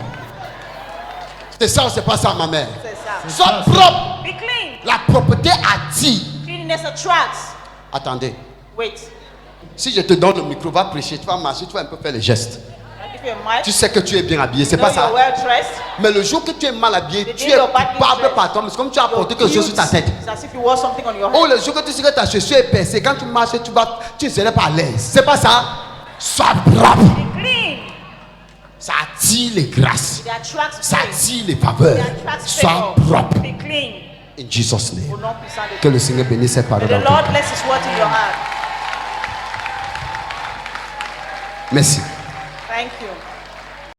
C'est ça ou c'est pas ça, ma mère? C'est ça. Sois propre. Be clean. La propreté attire. It attracts. Attendez. Wait. Si je te donne le micro, va prêcher, tu vas marcher, tu vas un peu faire les gestes. I give you a mic. Tu sais que tu es bien habillé, c'est You know pas ça. you're well dressed. Mais le jour que tu es mal habillé, The tu day es you're badly coupable dressed, par toi. C'est comme tu as Your porté quelque chose sur ta guilt, tête. it's as if you wore something on your Oh, head. le jour que tu sais que ta chaussure est percée, quand tu marches, tu ne serais pas à l'aise. C'est pas ça. Sois propre. Be clean. Ça attire les grâces. It attracts Ça grace. attire les faveurs. It attracts Sois favor. propre. Be clean. In Jesus' name. Au nom puissant de Que Dieu. le Seigneur bénisse cette May parole. the dans ton Lord cœur. bless His word in your heart. Merci. Thank you.